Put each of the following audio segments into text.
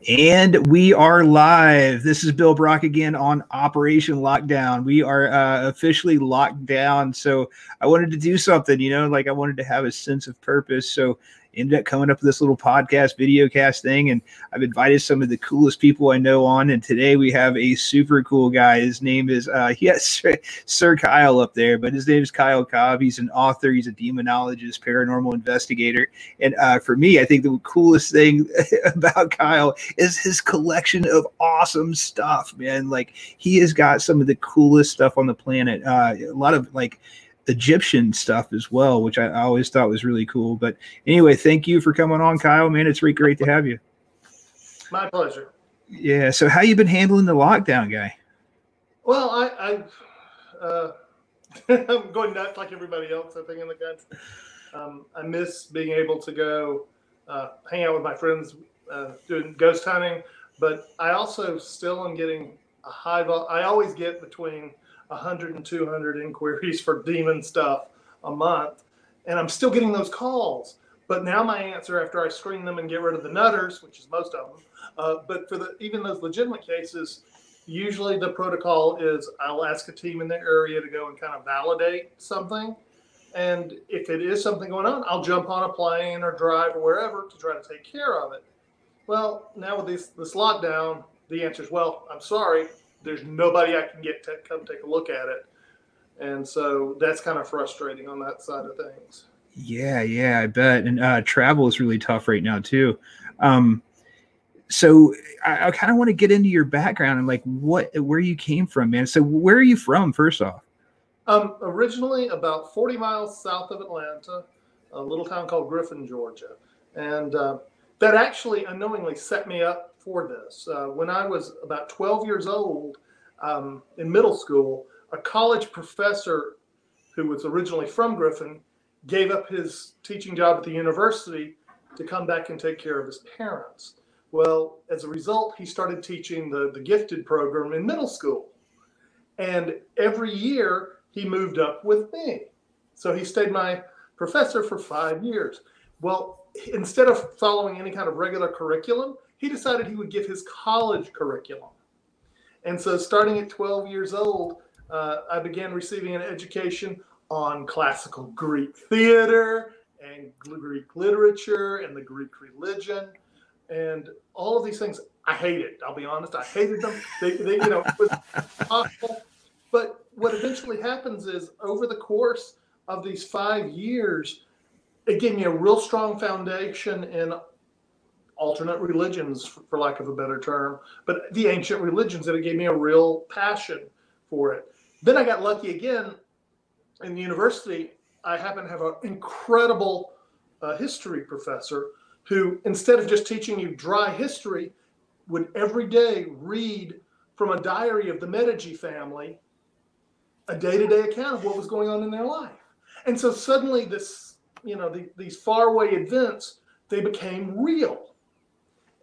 And we are live. This is Bill Brock again on Operation Lockdown. We are officially locked down. So I wanted to do something, like I wanted to have a sense of purpose. So ended up coming up with this little podcast, video cast thing. And I've invited some of the coolest people I know on. And today we have a super cool guy. His name is, Sir Kyl up there, but his name is Kyl Cobb. He's an author. He's a demonologist, paranormal investigator. And for me, I think the coolest thing about Kyl is his collection of awesome stuff, man. Like, he has got some of the coolest stuff on the planet. A lot of like Egyptian stuff as well, which I always thought was really cool. But anyway, thank you for coming on, Kyl, man. It's really great to have you. My pleasure. Yeah. So how you been handling the lockdown, guy? Well, I'm going nuts like everybody else, I think, in the country. I miss being able to go hang out with my friends, doing ghost hunting, but I also still am getting I always get between 100 and 200 inquiries for demon stuff a month, and I'm still getting those calls. But now my answer, after I screen them and get rid of the nutters, which is most of them, but for even those legitimate cases, usually the protocol is I'll ask a team in the area to go and kind of validate something. And if it is something going on, I'll jump on a plane or drive or wherever to try to take care of it. Well, now with this lockdown, the answer is, well, I'm sorry, there's nobody I can get to come take a look at it. And so that's kind of frustrating on that side of things. Yeah, I bet. And travel is really tough right now too. So I kind of want to get into your background and like where you came from, man. So where are you from, first off? Originally about 40 miles south of Atlanta, a little town called Griffin, Georgia. And that actually unknowingly set me up for this. When I was about 12 years old, in middle school, a college professor who was originally from Griffin gave up his teaching job at the university to come back and take care of his parents. Well, as a result, he started teaching the gifted program in middle school. And every year he moved up with me. So he stayed my professor for 5 years. Well, instead of following any kind of regular curriculum, he decided he would give his college curriculum. And so starting at 12 years old, I began receiving an education on classical Greek theater and Greek literature and the Greek religion. And all of these things, I hated. I'll be honest, I hated them. They it was possible. But what eventually happens is, over the course of these 5 years, it gave me a real strong foundation in alternate religions, for lack of a better term, but the ancient religions, that it gave me a real passion for it. Then I got lucky again in the university. I happen to have an incredible history professor who, instead of just teaching you dry history, would every day read from a diary of the Medici family a day-to-day account of what was going on in their life. And so suddenly these faraway events, they became real.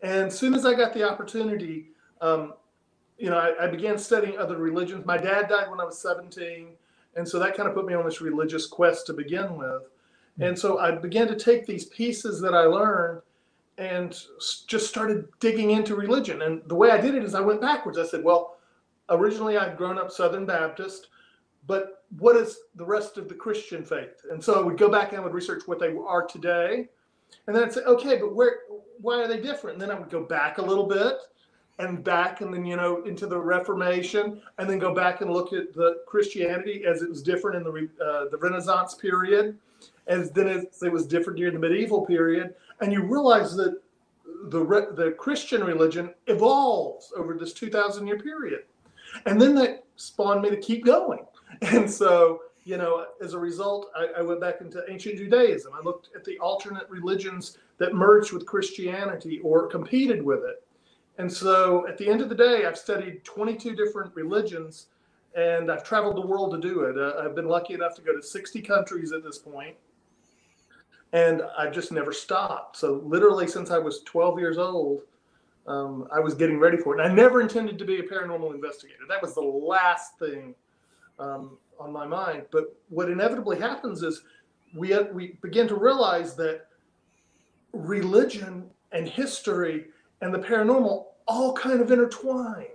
And as soon as I got the opportunity, I began studying other religions. My dad died when I was 17. And so that kind of put me on this religious quest to begin with. And so I began to take these pieces that I learned and just started digging into religion. And the way I did it is I went backwards. I said, well, originally I'd grown up Southern Baptist, but what is the rest of the Christian faith? And so I would go back and I would research what they are today. And then I'd say, okay, but why are they different? And then I would go back a little bit and back, and then, into the Reformation, and then go back and look at the Christianity as it was different in the Renaissance period, as then it was different during the medieval period. And you realize that the Christian religion evolves over this 2,000-year period. And then that spawned me to keep going. And so, as a result, I went back into ancient Judaism. I looked at the alternate religions that merged with Christianity or competed with it. And so at the end of the day, I've studied 22 different religions, and I've traveled the world to do it. I've been lucky enough to go to 60 countries at this point, and I've just never stopped. So literally since I was 12 years old, I was getting ready for it. And I never intended to be a paranormal investigator. That was the last thing on my mind. But what inevitably happens is we begin to realize that religion and history and the paranormal all kind of intertwine.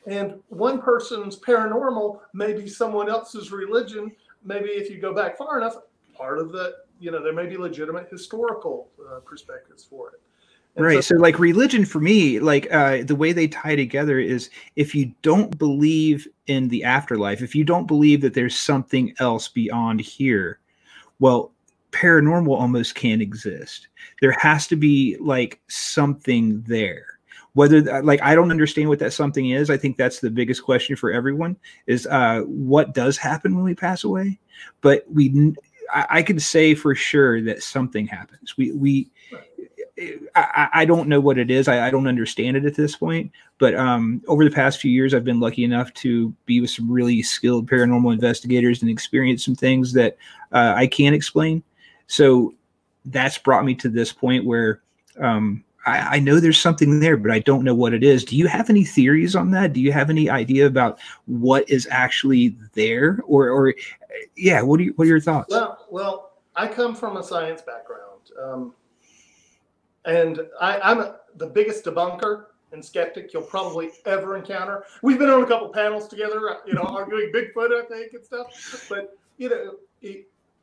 And one person's paranormal may be someone else's religion. Maybe if you go back far enough, part of the, there may be legitimate historical perspectives for it. And right. So like religion for me, like the way they tie together is if you don't believe in the afterlife, if you don't believe that there's something else beyond here, well, paranormal almost can't exist. There has to be like something there. Whether like I don't understand what that something is. I think that's the biggest question for everyone is what does happen when we pass away? But I can say for sure that something happens. I don't know what it is. I don't understand it at this point. But over the past few years, I've been lucky enough to be with some really skilled paranormal investigators and experience some things that I can't explain. So that's brought me to this point where I know there's something there, but I don't know what it is. Do you have any theories on that? Do you have any idea about what is actually there? Or yeah, what are your thoughts? Well, I come from a science background. And I'm the biggest debunker and skeptic you'll probably ever encounter. We've been on a couple panels together, arguing Bigfoot, I think, and stuff. But,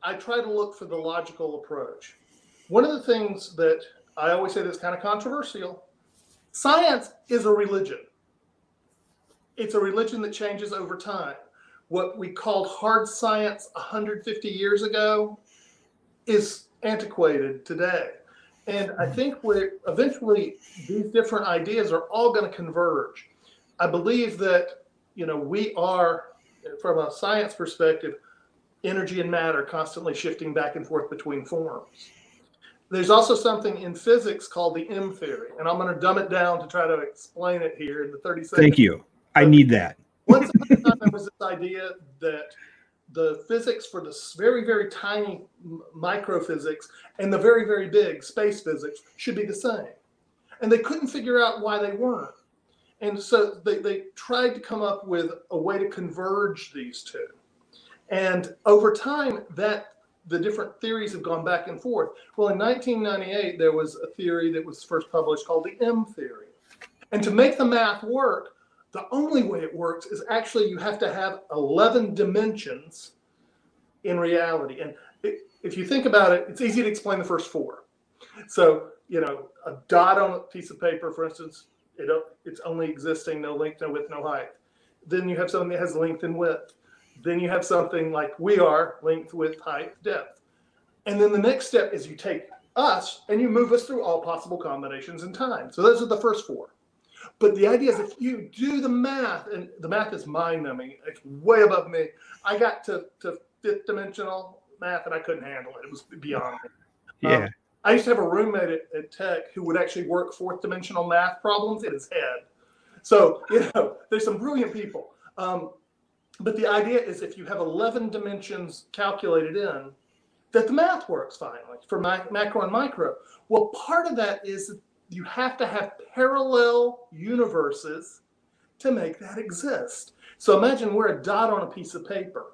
I try to look for the logical approach. One of the things that I always say that's kind of controversial, science is a religion. It's a religion that changes over time. What we called hard science 150 years ago is antiquated today. And I think eventually these different ideas are all going to converge. I believe that, we are, from a science perspective, energy and matter constantly shifting back and forth between forms. There's also something in physics called the M theory, and I'm going to dumb it down to try to explain it here in the 30 seconds. Thank you. I need that. Once upon a time, there was this idea that the physics for the very, very tiny microphysics and the very, very big space physics should be the same. And they couldn't figure out why they weren't. And so they tried to come up with a way to converge these two. And over time, the different theories have gone back and forth. Well, in 1998, there was a theory that was first published called the M theory. And to make the math work, the only way it works is actually you have to have 11 dimensions in reality. And if you think about it, it's easy to explain the first four. So, a dot on a piece of paper, for instance, it's only existing, no length, no width, no height. Then you have something that has length and width. Then you have something like we are, length, width, height, depth. And then the next step is you take us and you move us through all possible combinations in time. So those are the first four. But the idea is if you do the math, and the math is mind-numbing, it's way above me. I got to fifth dimensional math and I couldn't handle it. It was beyond me. Yeah. I used to have a roommate at Tech who would actually work fourth dimensional math problems in his head. So, there's some brilliant people. But the idea is if you have 11 dimensions calculated in, that the math works fine, like for macro and micro. Well, part of that is that you have to have parallel universes to make that exist. So imagine we're a dot on a piece of paper.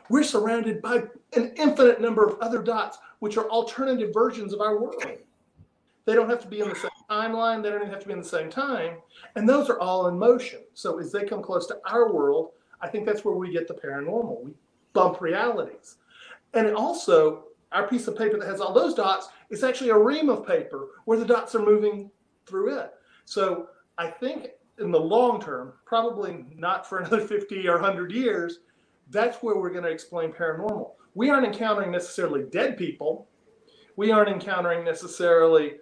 We're surrounded by an infinite number of other dots, which are alternative versions of our world. They don't have to be in the same timeline. They don't even have to be in the same time. And those are all in motion. So as they come close to our world, I think that's where we get the paranormal. We bump realities. And also, our piece of paper that has all those dots is actually a ream of paper where the dots are moving through it. So I think in the long term, probably not for another 50 or 100 years, that's where we're going to explain paranormal. We aren't encountering necessarily dead people. We aren't encountering necessarily,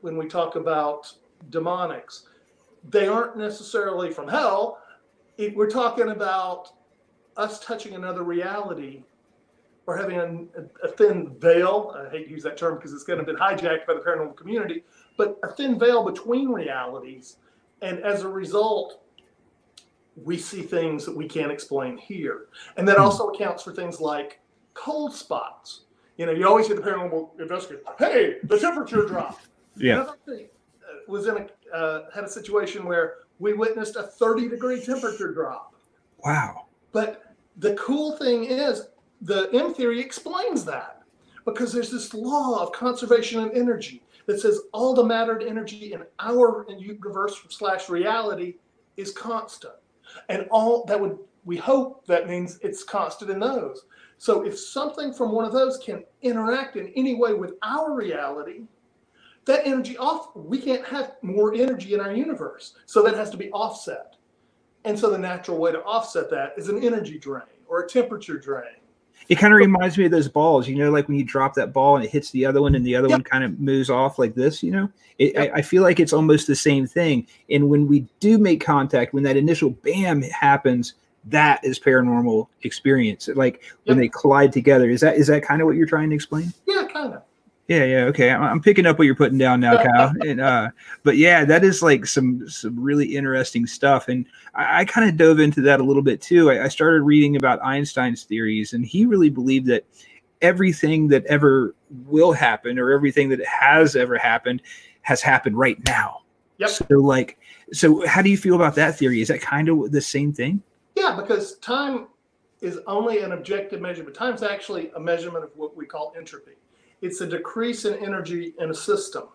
when we talk about demonics, they aren't necessarily from hell. We're talking about us touching another reality or having a thin veil. I hate to use that term because it's kind of been hijacked by the paranormal community, but a thin veil between realities. And as a result, we see things that we can't explain here. And that also accounts for things like cold spots. You always hear the paranormal investigator, hey, the temperature dropped. Yeah. And I had a situation where we witnessed a 30-degree temperature drop. Wow. But the cool thing is the M theory explains that because there's this law of conservation of energy. that says all the mattered energy in our universe/reality is constant. And all that we hope that means it's constant in those. So if something from one of those can interact in any way with our reality, that energy we can't have more energy in our universe. So that has to be offset. And so the natural way to offset that is an energy drain or a temperature drain. It kind of reminds me of those balls, you know, like when you drop that ball and it hits the other one and the other one kind of moves off like this, you know. I feel like it's almost the same thing. And when we do make contact, when that initial bam happens, that is paranormal experience. Like when they collide together. Is that kind of what you're trying to explain? Yeah, kind of. Yeah. Okay. I'm picking up what you're putting down now, Kyl. And but yeah, that is like some really interesting stuff. And I kind of dove into that a little bit too. I started reading about Einstein's theories, and he really believed that everything that ever will happen or everything that has ever happened has happened right now. Yep. So how do you feel about that theory? Is that kind of the same thing? Yeah, because time is only an objective measurement. Time is actually a measurement of what we call entropy. It's a decrease in energy in a system.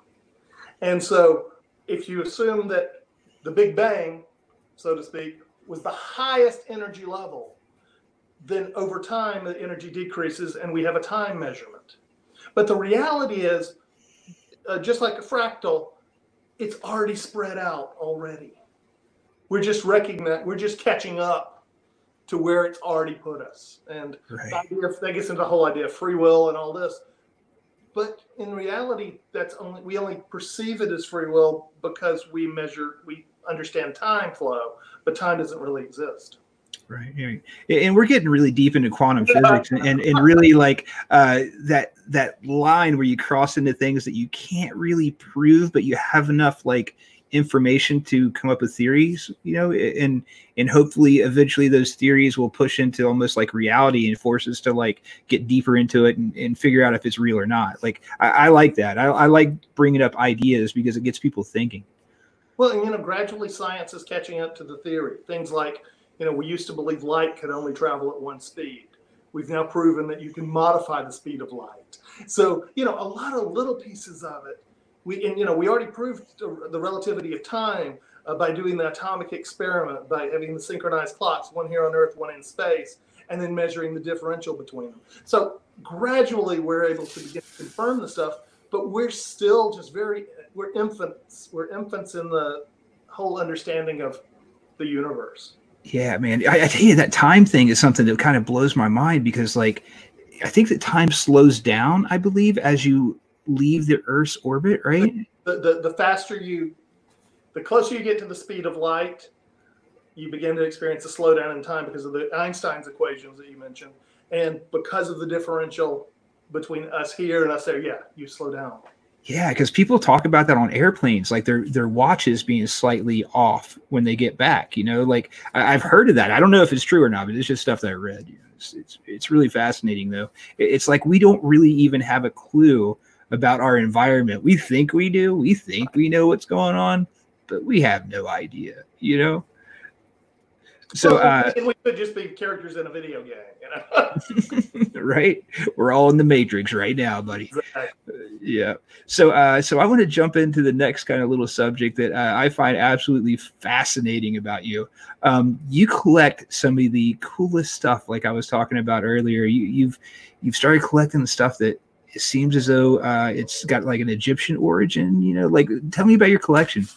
And so if you assume that the Big Bang, so to speak, was the highest energy level, then over time the energy decreases and we have a time measurement. But the reality is, just like a fractal, it's already spread out already. We're just catching up to where it's already put us. And that gets into the whole idea of free will and all this. But in reality, we only perceive it as free will because we understand time flow, but time doesn't really exist. Right. And we're getting really deep into quantum physics and really like that line where you cross into things that you can't really prove, but you have enough like information to come up with theories, you know, and hopefully eventually those theories will push into almost like reality and force us to like get deeper into it and figure out if it's real or not. Like I like that. I like bringing up ideas because it gets people thinking. Well, and, you know, gradually science is catching up to the theory. Things like, you know, we used to believe light could only travel at one speed. We've now proven that you can modify the speed of light. So, you know, a lot of little pieces of it. We already proved the relativity of time by doing the atomic experiment, by having the synchronized clocks, one here on Earth, one in space, and then measuring the differential between them. So gradually we're able to begin to confirm the stuff, but we're still just we're infants. We're infants in the whole understanding of the universe. Yeah, man. I tell you, that time thing is something that kind of blows my mind because, like, I think that time slows down, I believe, as you leave the Earth's orbit, right? The faster the closer you get to the speed of light, you begin to experience a slowdown in time because of the Einstein's equations that you mentioned. And because of the differential between us here and us there, yeah, you slow down. Yeah, because people talk about that on airplanes, like their watches being slightly off when they get back. You know, like I've heard of that. I don't know if it's true or not, but it's just stuff that I read. You know, it's really fascinating, though. It's like we don't really even have a clue about our environment. We think we do. We think we know what's going on, but we have no idea. You know. So we could just be characters in a video game, you know? Right? We're all in the Matrix right now, buddy. Exactly. Yeah. So I want to jump into the next kind of little subject that I find absolutely fascinating about you. You collect some of the coolest stuff, like I was talking about earlier. You've started collecting the stuff that it seems as though it's got like an Egyptian origin. You know, like tell me about your collection.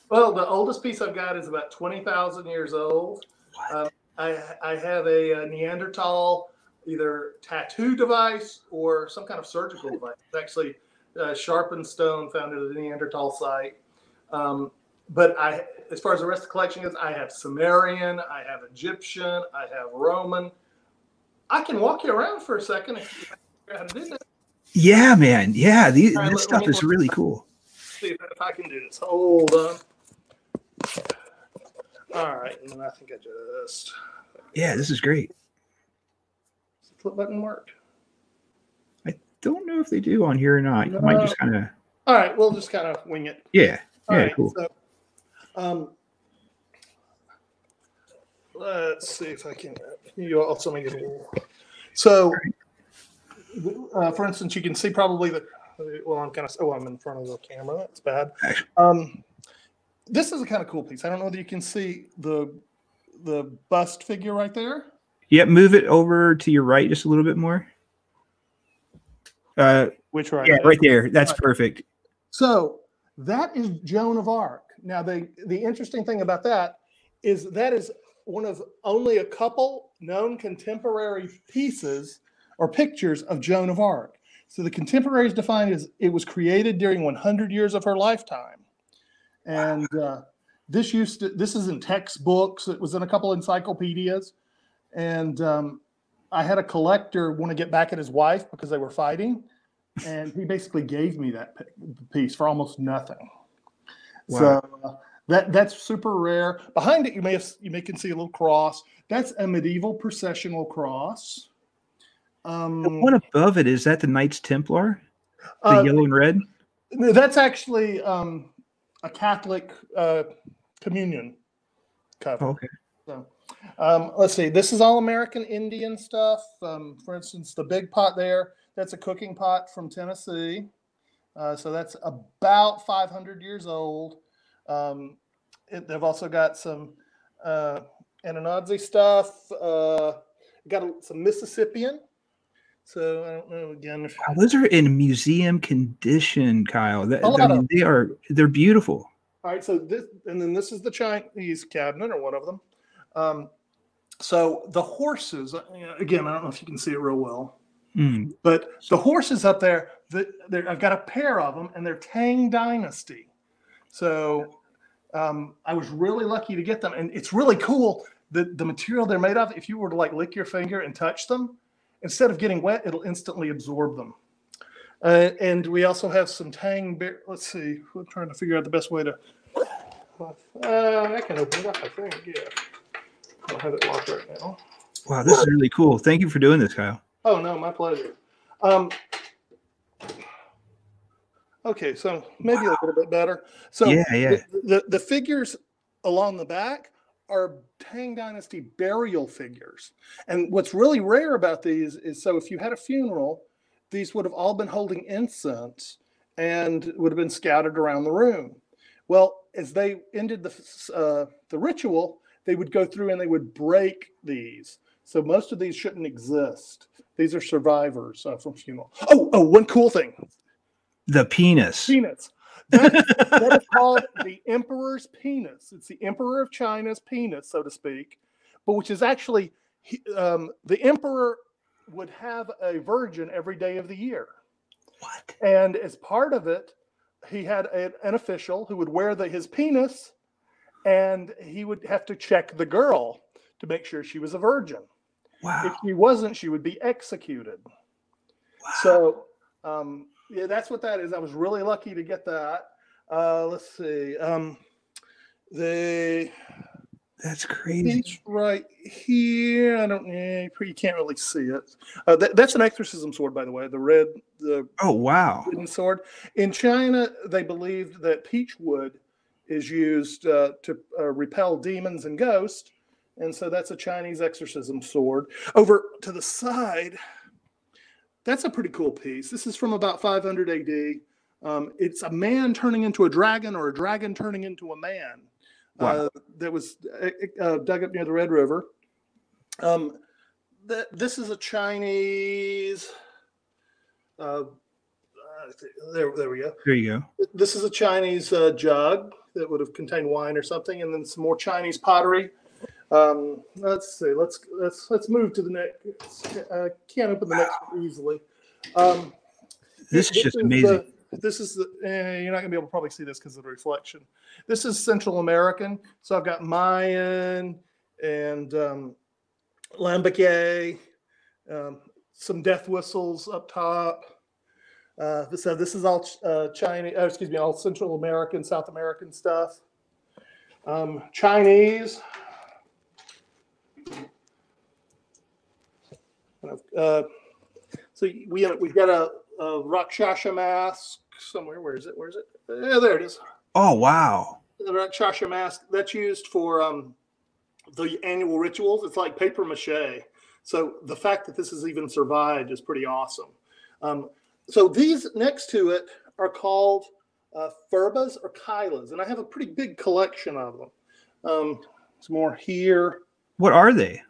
Well, the oldest piece I've got is about 20,000 years old. I have a Neanderthal either tattoo device or some kind of surgical device. It's actually sharpened stone found at a Neanderthal site. But as far as the rest of the collection goes, I have Sumerian, I have Egyptian, I have Roman. I can walk you around for a second if you figure out how to do that. Yeah, man. Yeah, this stuff is really cool. See if I can do this. Hold on. All right, and then I think I just... Yeah, this is great. Does the flip button work? I don't know if they do on here or not. You might just kind of... All right, we'll just kind of wing it. Yeah, all right, cool. So, let's see if I can... You also make it... So, for instance, you can see probably the Well, I'm kind of. Oh, I'm in front of the camera. That's bad. This is a kind of cool piece. I don't know that you can see the bust figure right there. Yep, move it over to your right just a little bit more. Which right? Yeah, right there. That's perfect. So that is Joan of Arc. Now, the interesting thing about that is one of only a couple known contemporary pieces or pictures of Joan of Arc. So the contemporaries define as it was created during 100 years of her lifetime. And this is in textbooks. It was in a couple encyclopedias. And I had a collector want to get back at his wife because they were fighting. And he basically gave me that piece for almost nothing. Wow. So that's super rare. Behind it, you may can see a little cross. That's a medieval processional cross. The one above it, is that the Knights Templar? The yellow and red? That's actually a Catholic communion cover. Oh, okay. So, let's see. This is all American Indian stuff. For instance, the big pot there, that's a cooking pot from Tennessee. So that's about 500 years old. They've also got some Anunnaki stuff. Got some Mississippian. So I don't know again. Wow, those are in museum condition, Kyle. They're beautiful. All right, so this is the Chinese cabinet, or one of them. So the horses, again, I don't know if you can see it real well, but the horses up there, I've got a pair of them, and they're Tang Dynasty. So I was really lucky to get them, and it's really cool. The material they're made of, if you were to like lick your finger and touch them, instead of getting wet, it'll instantly absorb them. And we also have some Tang bear. Let's see. We're trying to figure out the best way to. I can open it up, I think. Yeah. I don't have it locked right now. Wow, this is really cool. Thank you for doing this, Kyle. Oh, no, my pleasure. Okay, so maybe a little bit better. So yeah. The figures along the back are Tang Dynasty burial figures. And what's really rare about these is, so if you had a funeral, these would have all been holding incense and would have been scattered around the room. Well, as they ended the ritual, they would go through and they would break these. So most of these shouldn't exist. These are survivors from funeral. Oh, one cool thing. The penis. Penis. That is called the emperor's penis. It's the emperor of China's penis, so to speak, but which is actually the emperor would have a virgin every day of the year. What? And as part of it, he had an official who would wear his penis, and he would have to check the girl to make sure she was a virgin. Wow. If she wasn't, she would be executed. Wow. So, yeah, that's what that is. I was really lucky to get that. Let's see. That's crazy. Right here. You can't really see it. That's an exorcism sword, by the way. Oh, wow. Wooden sword. In China, they believed that peach wood is used to repel demons and ghosts. And so that's a Chinese exorcism sword. Over to the side, that's a pretty cool piece. This is from about 500 AD. It's a man turning into a dragon, or a dragon turning into a man. Wow. That was dug up near the Red River. This is a Chinese. There we go. There you go. This is a Chinese jug that would have contained wine or something, and then some more Chinese pottery. Let's see. Let's move to the next. I can't open the next one easily. This is just amazing. You're not going to be able to probably see this because of the reflection. This is Central American. So I've got Mayan and Lambique, some death whistles up top. So this is all Chinese, all Central American, South American stuff. Chinese. So we've got a Rakshasa mask somewhere. Where is it? Yeah, there it is. Oh, wow. The Rakshasa mask, that's used for the annual rituals. It's like paper mache. So the fact that this has even survived is pretty awesome. So these next to it are called furbas or kylas, and I have a pretty big collection of them. Some more here. What are they?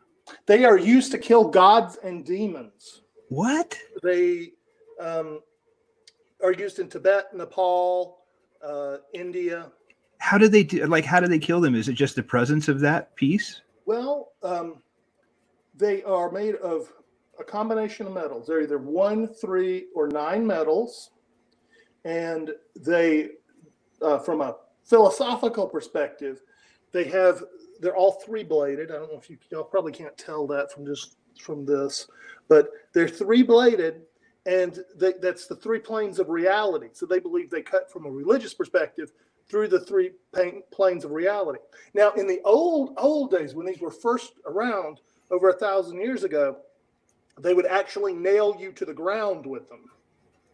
They are used to kill gods and demons. What? They are used in Tibet, Nepal, India. How do they do? Like, how do they kill them? Is it just the presence of that piece? Well, they are made of a combination of metals. They're either 1, 3, or 9 metals, and they, from a philosophical perspective, they're all 3-bladed. I don't know if y'all probably can't tell that from this, but they're 3-bladed, and that's the 3 planes of reality. So they believe they cut from a religious perspective through the 3 planes of reality. Now, in the old days, when these were first around over 1,000 years ago, they would actually nail you to the ground with them.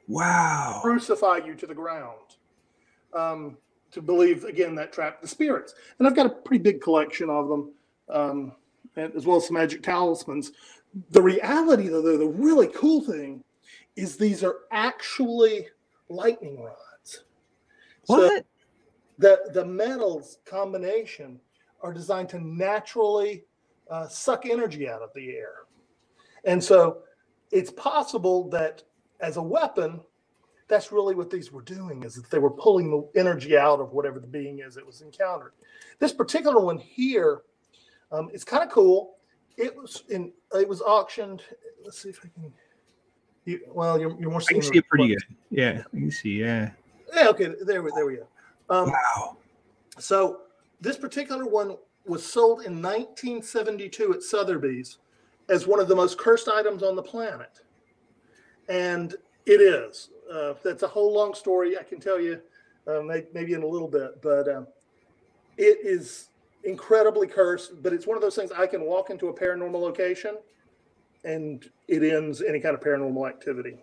Wow. Crucify you to the ground. To believe, again, that trapped the spirits. And I've got a pretty big collection of them, as well as some magic talismans. The reality, though, the really cool thing is these are actually lightning rods. What? So the metals combination are designed to naturally suck energy out of the air. And so it's possible that as a weapon, that's really what these were doing, is that they were pulling the energy out of whatever the being is that was encountered. This particular one here, it's kind of cool. It was auctioned. Let's see if I can. You're more. I can see it pretty good. Yeah, I can see. Yeah. Yeah. Okay. There we go. Wow. So this particular one was sold in 1972 at Sotheby's as one of the most cursed items on the planet, and it is. That's a whole long story. I can tell you maybe in a little bit, but it is incredibly cursed. But it's one of those things I can walk into a paranormal location and it ends any kind of paranormal activity.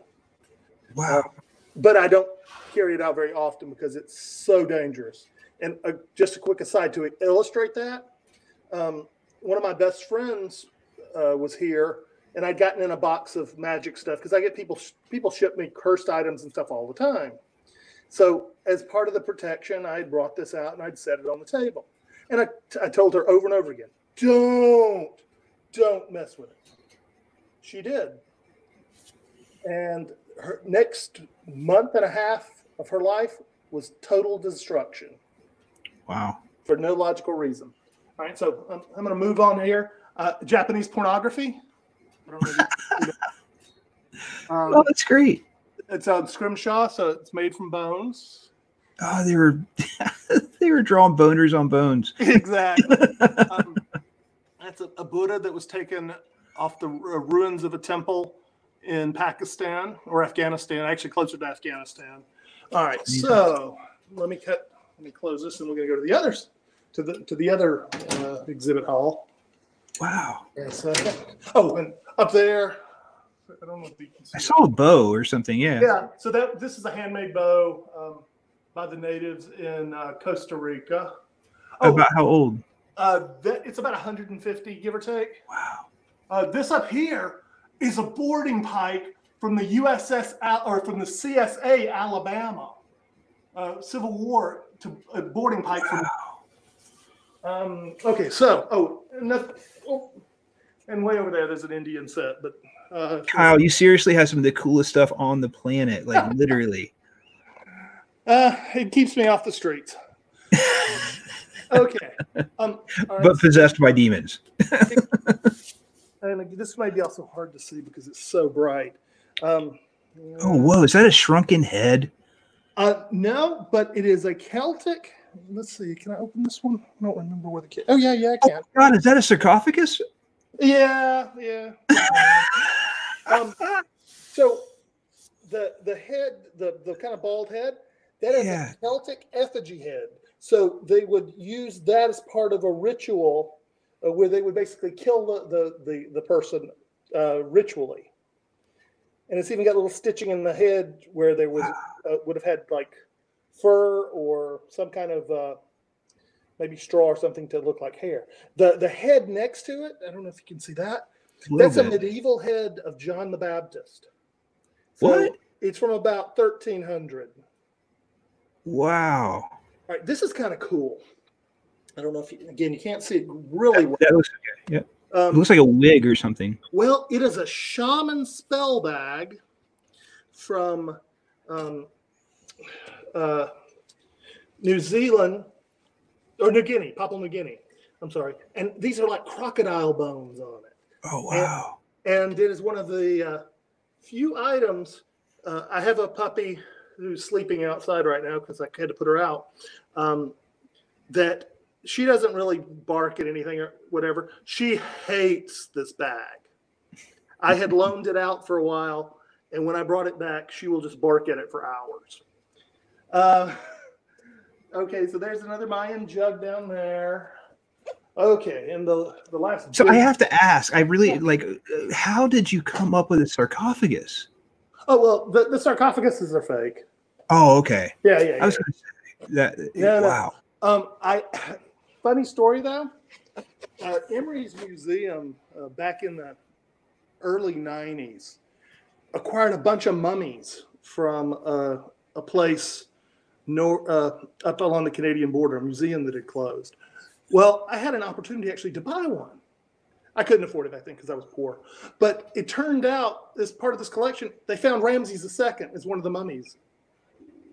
Wow. But I don't carry it out very often because it's so dangerous. And just a quick aside to illustrate that, one of my best friends was here, and I'd gotten in a box of magic stuff because I get people ship me cursed items and stuff all the time. So as part of the protection, I brought this out and I'd set it on the table. And I told her over and over again, don't mess with it. She did. And her next month and a half of her life was total destruction. Wow. For no logical reason. All right, so I'm going to move on here. Japanese pornography. I don't know Oh, that's great. It's a scrimshaw, so it's made from bones. Oh, they were drawing boners on bones. Exactly. That's a Buddha that was taken off the ruins of a temple in Pakistan or Afghanistan, actually closer to Afghanistan. All right, so let me close this, and we're going to go to the others, to the other exhibit hall. Wow. Yes. Oh, and up there, I don't know if you can see. I saw a bow or something. Yeah. Yeah. So this is a handmade bow by the natives in Costa Rica. About how old? It's about 150, give or take. Wow. This up here is a boarding pike from the USS or from the CSA Alabama, Civil War to a boarding pike. Wow. Okay, so and way over there's an Indian set, but Kyle, you seriously have some of the coolest stuff on the planet, like literally. It keeps me off the streets. Okay. Right. But possessed by demons. And this may be also hard to see because it's so bright. Oh, whoa. Is that a shrunken head? No, but it is a Celtic. Let's see. Can I open this one? I don't remember where the kid. Oh, yeah, I can. Oh, God, is that a sarcophagus? Yeah. So the head, the kind of bald head, that is a Celtic effigy head. So they would use that as part of a ritual where they would basically kill the person ritually. And it's even got little stitching in the head where there was would have had like fur or some kind of maybe straw or something to look like hair. The head next to it, I don't know if you can see that. That's a medieval head of John the Baptist. So what? It's from about 1300. Wow. All right, this is kind of cool. I don't know if you can't see it really well. That looks okay. Yeah. It looks like a wig or something. Well, it is a shaman spell bag from New Zealand or New Guinea, Papua New Guinea. I'm sorry. And these are like crocodile bones on it. Oh, wow. And it is one of the few items. I have a puppy who's sleeping outside right now because I had to put her out. That she doesn't really bark at anything or whatever. She hates this bag. I had loaned it out for a while, and when I brought it back, she will just bark at it for hours. Okay, so there's another Mayan jug down there. Okay, and the last. So I have to ask. I really how did you come up with a sarcophagus? Oh well, the sarcophaguses are fake. Oh, okay. Yeah. I was going to say that. Yeah, wow. Funny story though. Emory's Museum back in the early '90s acquired a bunch of mummies from a place up along the Canadian border, a museum that had closed. Well, I had an opportunity actually to buy one. I couldn't afford it, I think, because I was poor. But it turned out, as part of this collection, they found Ramses II as one of the mummies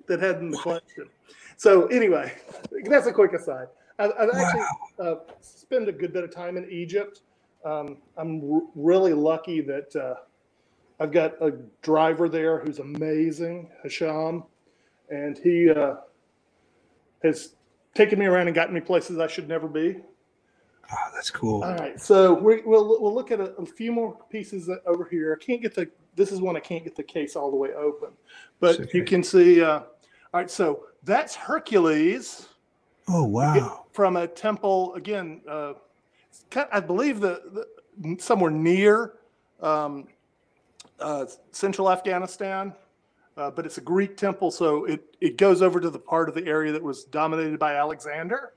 that had in the collection. So anyway, that's a quick aside. I've actually spent a good bit of time in Egypt. I'm really lucky that I've got a driver there who's amazing, Hisham, and he has taken me around and gotten me places I should never be. Oh, that's cool. All right, so we'll look at a few more pieces over here. I can't get this is one I can't get the case all the way open, but okay. You can see. All right, so that's Hercules. Oh wow! From a temple again. I believe somewhere near central Afghanistan, but it's a Greek temple, so it goes over to the part of the area that was dominated by Alexander.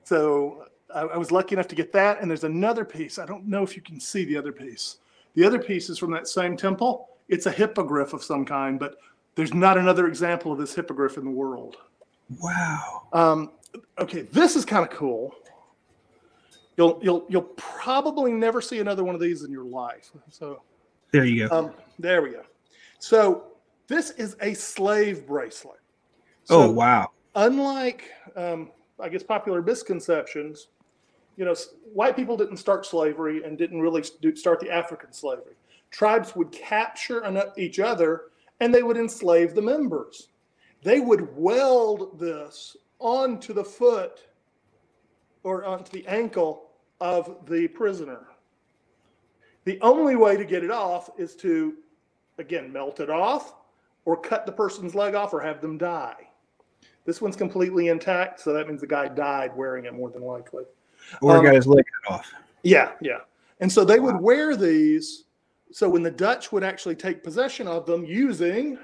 So I was lucky enough to get that, and there's another piece. I don't know if you can see the other piece. The other piece is from that same temple. It's a hippogriff of some kind, but there's not another example of this hippogriff in the world. Wow. Okay, this is kind of cool. You'll probably never see another one of these in your life. So there you go. There we go. So this is a slave bracelet. So, oh wow. Unlike I guess popular misconceptions, white people didn't start slavery and didn't really start the African slavery. Tribes would capture each other and they would enslave the members. They would weld this onto the foot or onto the ankle of the prisoner. The only way to get it off is to, again, melt it off or cut the person's leg off or have them die. This one's completely intact, so that means the guy died wearing it more than likely. Or got his leg cut off. Yeah. And so they would wear these. So when the Dutch would actually take possession of them using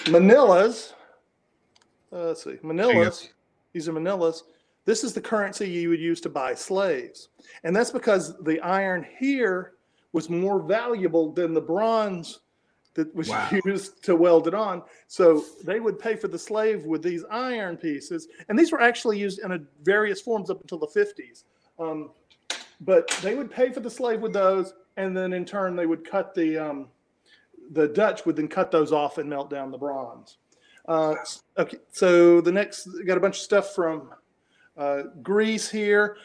manillas, let's see, manillas. These are manillas. This is the currency you would use to buy slaves. And that's because the iron here was more valuable than the bronze that was used to weld it on. So they would pay for the slave with these iron pieces. And these were actually used in various forms up until the 50s. But they would pay for the slave with those. And then in turn, they would cut the Dutch would then cut those off and melt down the bronze. Okay, so the next, got a bunch of stuff from Greece here.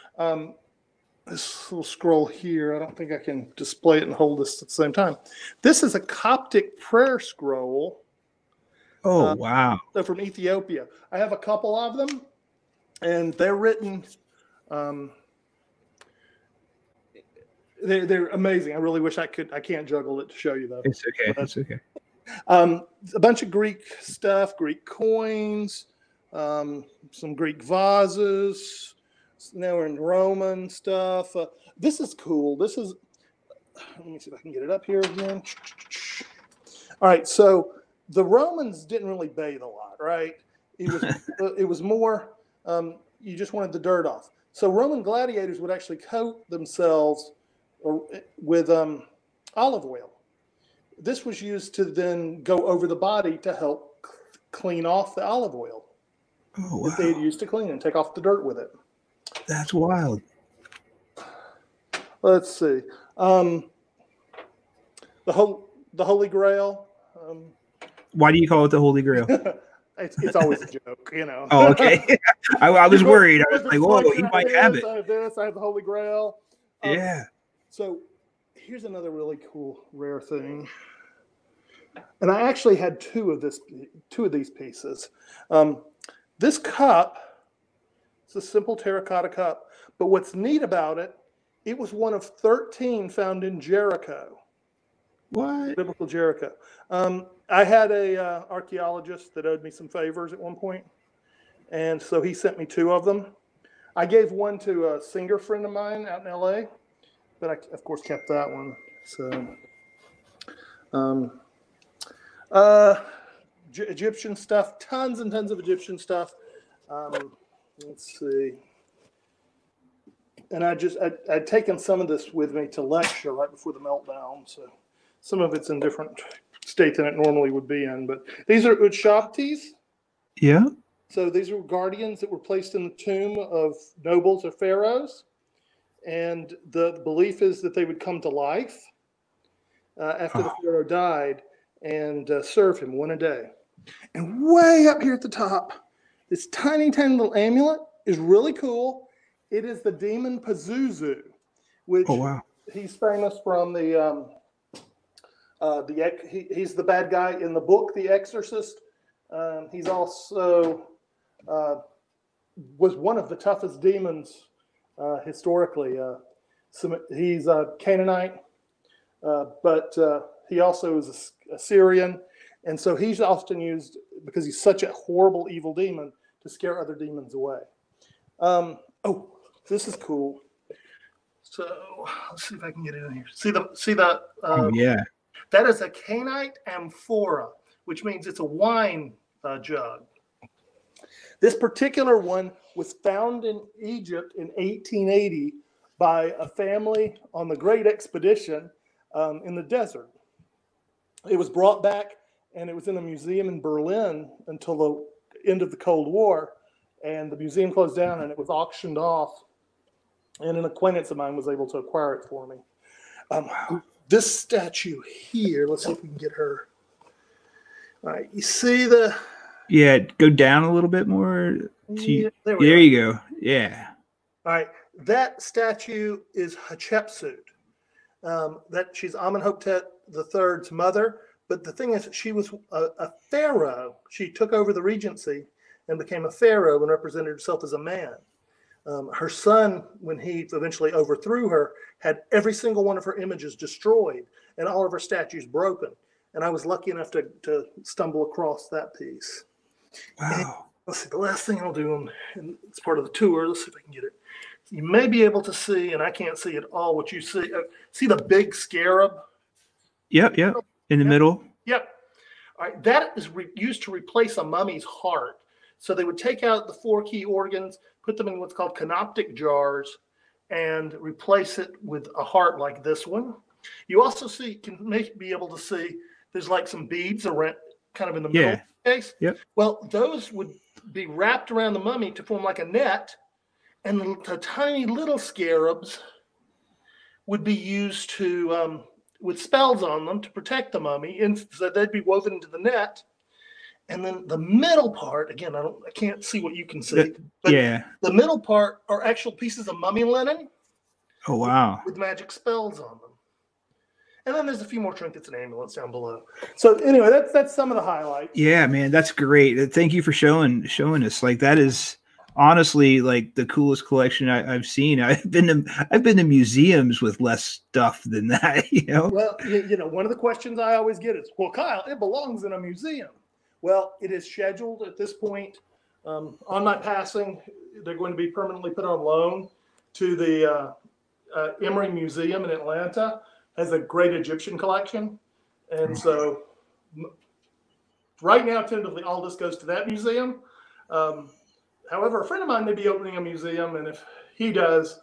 This little scroll here, I don't think I can display it and hold this at the same time. This is a Coptic prayer scroll. Oh, wow. So from Ethiopia. I have a couple of them, and they're written. They're amazing. I really wish I could. I can't juggle it to show you, though. It's okay. It's okay. A bunch of Greek stuff, Greek coins, some Greek vases. Now we're in Roman stuff. This is cool. This is, let me see if I can get it up here again. All right, so the Romans didn't really bathe a lot, right? It was more, you just wanted the dirt off. So Roman gladiators would actually coat themselves with olive oil. This was used to then go over the body to help clean off the olive oil that they had used to clean and take off the dirt with it. That's wild. Let's see. The Holy Grail. Why do you call it the Holy Grail? It's always a joke, you know. Oh, okay. I was worried. I was like, whoa, he might have it. I have this. I have the Holy Grail. Yeah. So here's another really cool, rare thing. And I actually had two of these pieces. This cup, it's a simple terracotta cup. But what's neat about it, it was one of 13 found in Jericho. What? Biblical Jericho. I had a archaeologist that owed me some favors at one point, and so he sent me 2 of them. I gave one to a singer friend of mine out in L.A., but I, of course, kept that one. So, Egyptian stuff, tons and tons of Egyptian stuff. Let's see. And I'd taken some of this with me to lecture right before the meltdown, so some of it's in different state than it normally would be in. But these are Udshabtis. Yeah. So these are guardians that were placed in the tomb of nobles or pharaohs. And the belief is that they would come to life after the pharaoh died and serve him one a day. And way up here at the top, this tiny, tiny little amulet is really cool. It is the demon Pazuzu, which he's famous from he's the bad guy in the book, The Exorcist. He's also was one of the toughest demons historically. He's a Canaanite, but he also is a Syrian. And so he's often used, because he's such a horrible, evil demon, to scare other demons away. Oh, this is cool. So let's see if I can get it in here. See the yeah. That is a Canaanite amphora, which means it's a wine jug. This particular one was found in Egypt in 1880 by a family on the Great Expedition in the desert. It was brought back, and it was in a museum in Berlin until the end of the Cold War, and the museum closed down, and it was auctioned off, and an acquaintance of mine was able to acquire it for me. This statue here, let's see if we can get her. All right, you see the... Yeah, go down a little bit more. There you go. Yeah. All right, that statue is Hatshepsut. That she's Amenhotep III's mother. But the thing is, she was a pharaoh. She took over the regency and became a pharaoh and represented herself as a man. Her son, when he eventually overthrew her, had every single one of her images destroyed and all of her statues broken. And I was lucky enough to stumble across that piece. Wow. And let's see, the last thing I'll do, and it's part of the tour. Let's see if I can get it. You may be able to see, and I can't see at all, what you see. See the big scarab? Yep. In the middle. Yep. All right. That is used to replace a mummy's heart. So they would take out the 4 key organs, put them in what's called canoptic jars, and replace it with a heart like this one. You also be able to see there's like some beads around, kind of in the middle of the case. Yep. Well, those would be wrapped around the mummy to form like a net, and the tiny little scarabs would be used to with spells on them to protect the mummy, and so they'd be woven into the net. And then the middle part, again, I can't see what you can see, but the middle part are actual pieces of mummy linen. Oh, wow. With magic spells on them. And then there's a few more trinkets and amulets down below. So anyway, that's some of the highlights. Yeah, man, that's great. Thank you for showing us. Like, that is honestly like the coolest collection I've seen. I've been to museums with less stuff than that. You know. Well, one of the questions I always get is, "Well, Kyle, it belongs in a museum." Well, it is scheduled at this point. On my passing, they're going to be permanently put on loan to the Emory Museum in Atlanta. Has a great Egyptian collection. And so right now, tentatively, all this goes to that museum. However, a friend of mine may be opening a museum, and if he does,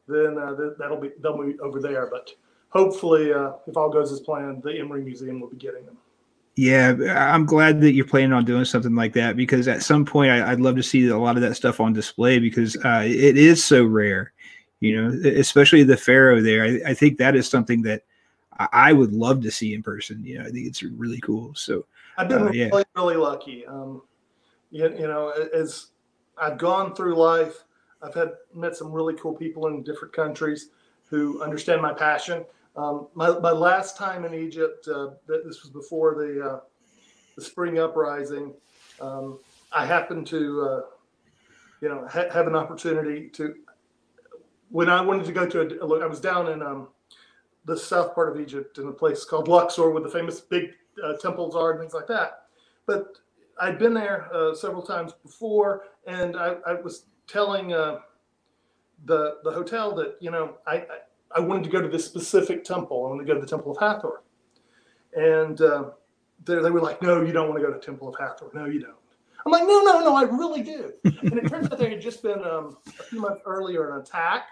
then they'll be over there. But hopefully, if all goes as planned, the Emory Museum will be getting them. Yeah, I'm glad that you're planning on doing something like that, because at some point I'd love to see a lot of that stuff on display, because it is so rare, especially the Pharaoh there. I think that is something that I would love to see in person. I think it's really cool. So I've been really lucky. As I've gone through life, I've met some really cool people in different countries who understand my passion. My last time in Egypt, this was before the spring uprising. I happened to, have an opportunity to, when I wanted to go to I was down in the south part of Egypt in a place called Luxor, where the famous big temples are and things like that. But I'd been there several times before, and I was telling the hotel that, I wanted to go to this specific temple. I wanted to go to the Temple of Hathor. And they were like, no, you don't want to go to the Temple of Hathor. No, you don't. I'm like, no, I really do. And it turns out there had just been a few months earlier an attack.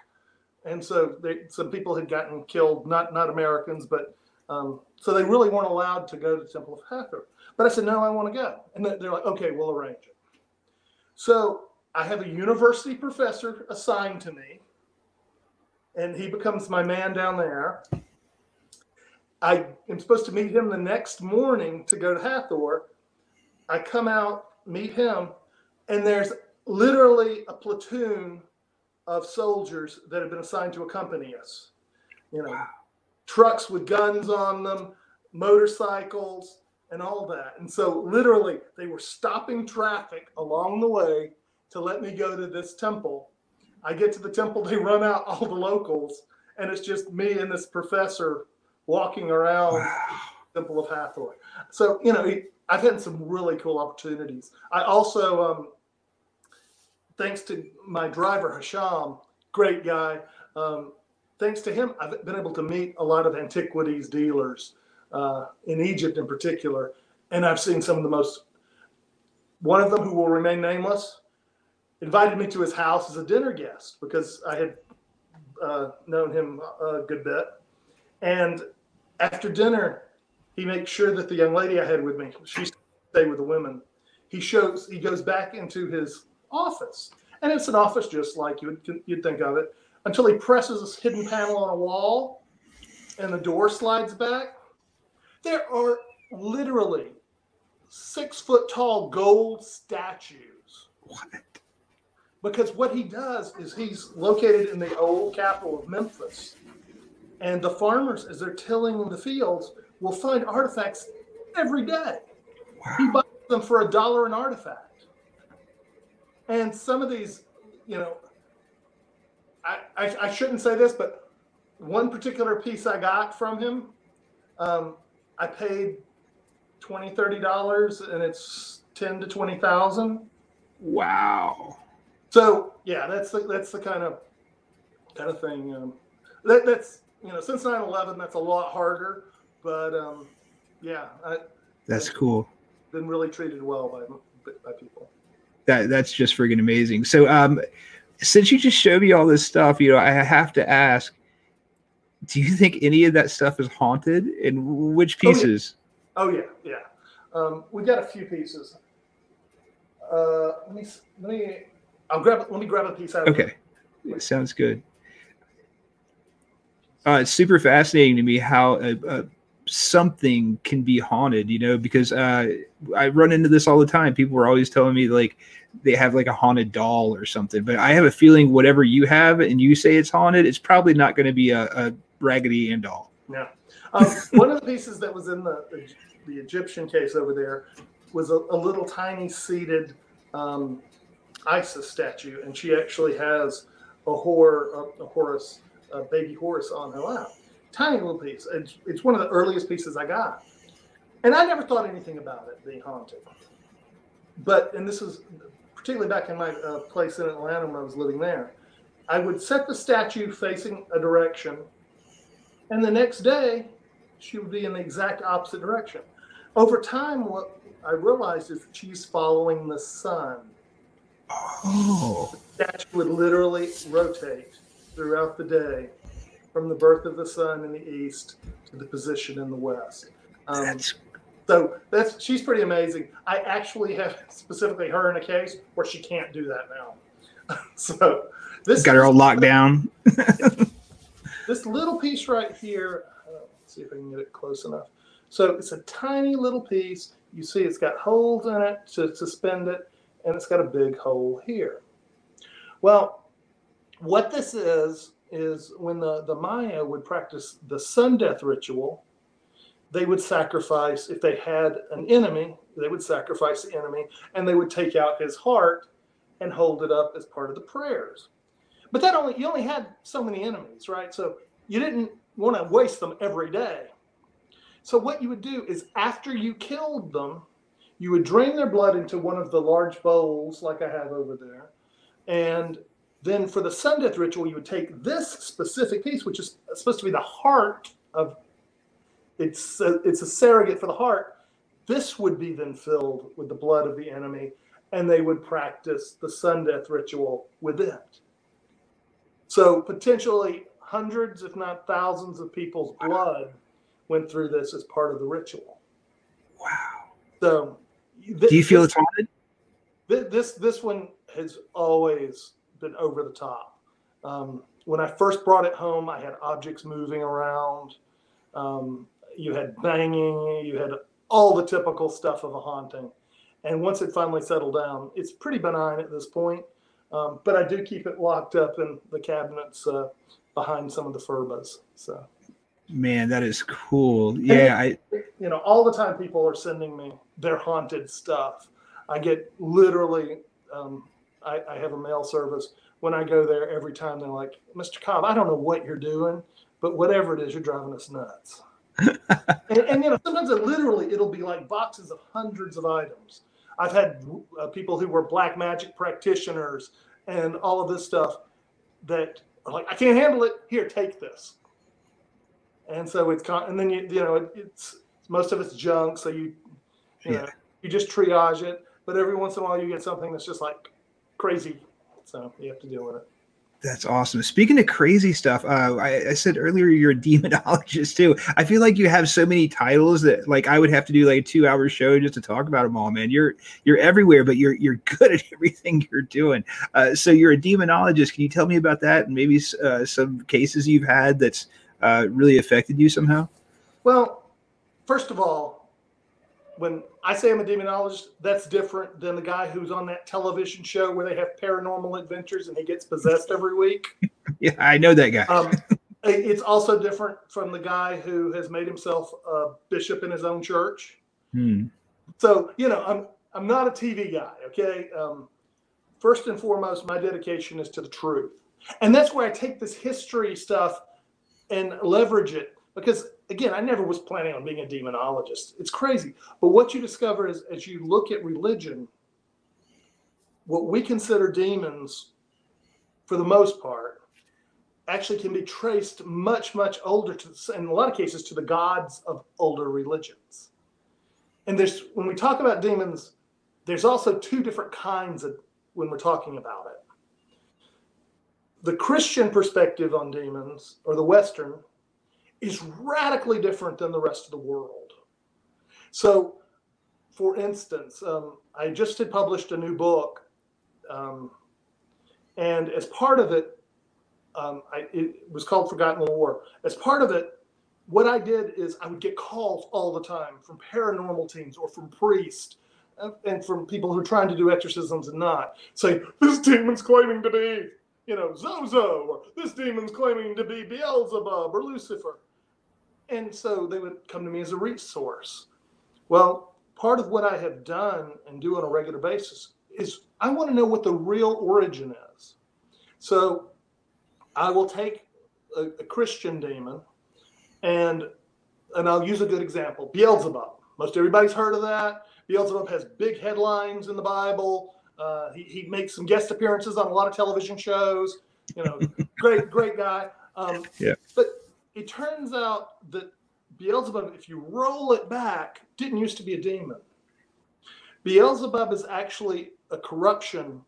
And so some people had gotten killed, not Americans, but so they really weren't allowed to go to the Temple of Hathor. But I said, no, I want to go. And they're like, okay, we'll arrange it. So I have a university professor assigned to me, and he becomes my man down there. I am supposed to meet him the next morning to go to Hathor. I come out, meet him, and there's literally a platoon of soldiers that have been assigned to accompany us. Trucks with guns on them, motorcycles, and all that. And so literally they were stopping traffic along the way to let me go to this temple. I get to the temple, they run out all the locals, and it's just me and this professor walking around the Temple of Hathor. So, I've had some really cool opportunities. I also, thanks to my driver, Hasham, great guy, thanks to him, I've been able to meet a lot of antiquities dealers in Egypt in particular. And I've seen some of the most, one of them who will remain nameless, invited me to his house as a dinner guest because I had known him a good bit. And after dinner, he makes sure that the young lady I had with me, she stayed with the women, he goes back into his office. And it's an office just like you'd think of it, until he presses this hidden panel on a wall and the door slides back. There are literally 6-foot-tall gold statues. What? Because what he does is he's located in the old capital of Memphis. And the farmers, as they're tilling in the fields, will find artifacts every day. Wow. He buys them for $1 an artifact. And some of these, I shouldn't say this, but one particular piece I got from him, I paid $20, $30, and it's $10,000 to $20,000. Wow. So yeah, that's the kind of thing. That's since 9/11, that's a lot harder. But yeah, that's cool. Been really treated well by people. That's just friggin' amazing. So since you just showed me all this stuff, I have to ask, do you think any of that stuff is haunted? And which pieces? Oh yeah. We've got a few pieces. Let me grab a piece out of it. Okay. Sounds good. It's super fascinating to me how something can be haunted, because I run into this all the time. People are always telling me like they have like a haunted doll or something, but I have a feeling whatever you have and you say it's haunted, it's probably not going to be a Raggedy Ann doll. Yeah. One of the pieces that was in the Egyptian case over there was a little tiny seated Isis statue, and she actually has a baby horse on her lap. Tiny little piece. It's one of the earliest pieces I got. And I never thought anything about it being haunted. And this is particularly back in my place in Atlanta when I was living there. I would set the statue facing a direction, and the next day, she would be in the exact opposite direction. Over time, what I realized is that she's following the sun. Oh. The statue would literally rotate throughout the day from the birth of the sun in the east to the position in the west. She's pretty amazing. I actually have specifically her in a case where she can't do that now. So this got her all locked down. This little piece right here, let's see if I can get it close enough. So it's a tiny little piece. You see it's got holes in it to suspend it, and it's got a big hole here. Well, what this is when the Maya would practice the sun death ritual, they would sacrifice, if they had an enemy, they would sacrifice the enemy, and they would take out his heart and hold it up as part of the prayers. But you only had so many enemies, right? So you didn't want to waste them every day. So what you would do is after you killed them, you would drain their blood into one of the large bowls like I have over there. And then for the sun death ritual, you would take this specific piece, which is supposed to be the heart of, it's a surrogate for the heart. This would be then filled with the blood of the enemy, and they would practice the sun death ritual with it. So potentially hundreds, if not thousands of people's blood went through this as part of the ritual. Wow. So do you feel it's haunted? This one has always been over the top. When I first brought it home, I had objects moving around. You had banging, you had all the typical stuff of a haunting. And once it finally settled down, it's pretty benign at this point. But I do keep it locked up in the cabinets behind some of the furbas. So, man, that is cool. Yeah, all the time people are sending me their haunted stuff. I get literally, I have a mail service. When I go there, every time they're like, Mr. Cobb, I don't know what you're doing, but whatever it is, you're driving us nuts. and sometimes it'll be like boxes of hundreds of items. I've had people who were black magic practitioners and all of this stuff that are like, I can't handle it. Here, take this. And so and then it's most of it's junk. So you just triage it. But every once in a while you get something that's just like crazy. So you have to deal with it. That's awesome. Speaking of crazy stuff, I said earlier you're a demonologist too. I feel like you have so many titles that like I would have to do like a 2-hour show just to talk about them all, man. You're everywhere, but you're good at everything you're doing. So you're a demonologist. Can you tell me about that and maybe some cases you've had that's really affected you somehow? Well, first of all, when I say I'm a demonologist, that's different than the guy who's on that television show where they have paranormal adventures and he gets possessed every week. Yeah, I know that guy. It's also different from the guy who has made himself a bishop in his own church. So, I'm not a TV guy, okay? First and foremost, my dedication is to the truth. And that's where I take this history stuff and leverage it. Because, again, I never was planning on being a demonologist. It's crazy. But what you discover is, as you look at religion, what we consider demons, for the most part, actually can be traced much, much older, in a lot of cases, to the gods of older religions. And when we talk about demons, there's also two different kinds when we're talking about it. The Christian perspective on demons, or the Western, is radically different than the rest of the world. So, for instance, I just had published a new book, and as part of it, it was called Forgotten Lore. As part of it, what I did is I would get calls all the time from paranormal teams or from priests and from people who are trying to do exorcisms and not, saying, this demon's claiming to be, Zozo, or this demon's claiming to be Beelzebub or Lucifer. And so they would come to me as a resource. Well, part of what I have done and do on a regular basis is I want to know what the real origin is. So I will take a Christian demon, and I'll use a good example, Beelzebub. Most everybody's heard of that. Beelzebub has big headlines in the Bible. He makes some guest appearances on a lot of television shows. Great guy. But it turns out that Beelzebub, if you roll it back, didn't used to be a demon. Beelzebub is actually a corruption.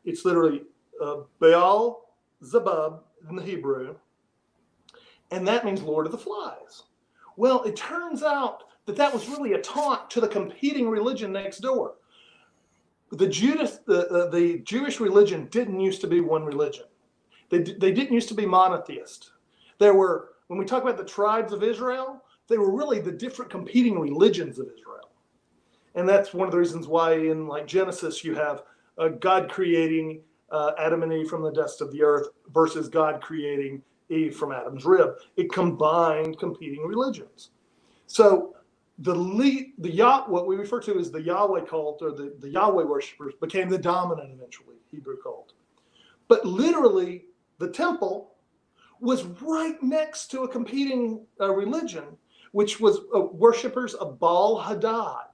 It's literally Baal Zebub in the Hebrew, and that means Lord of the Flies. Well, it turns out that that was really a taunt to the competing religion next door. The Jewish religion didn't used to be one religion. They didn't used to be monotheist. There were, when we talk about the tribes of Israel, they were really the different competing religions of Israel. And that's one of the reasons why in like Genesis you have God creating Adam and Eve from the dust of the earth versus God creating Eve from Adam's rib. It combined competing religions. So what we refer to as the Yahweh cult, or the Yahweh worshipers, became the dominant eventually Hebrew cult. But literally, the temple was right next to a competing religion, which was worshipers of Baal Hadad,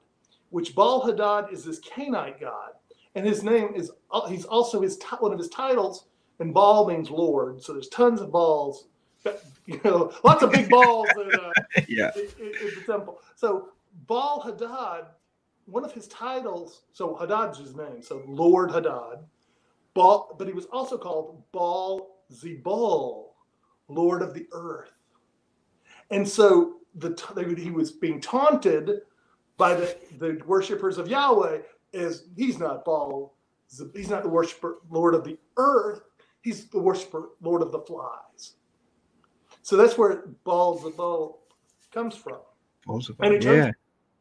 which Baal Hadad is this Canaanite god. And his name is, he's also one of his titles, and Baal means Lord. So there's tons of balls, lots of big balls in the temple. So Baal Hadad, one of his titles, so Hadad's his name, so Lord Hadad, but he was also called Baal Zebul, Lord of the Earth. And so he was being taunted by the worshippers of Yahweh as he's not Baal, he's not the worshiper Lord of the Earth, he's the worshiper Lord of the Flies. So that's where Baal Zebul comes from. And it turns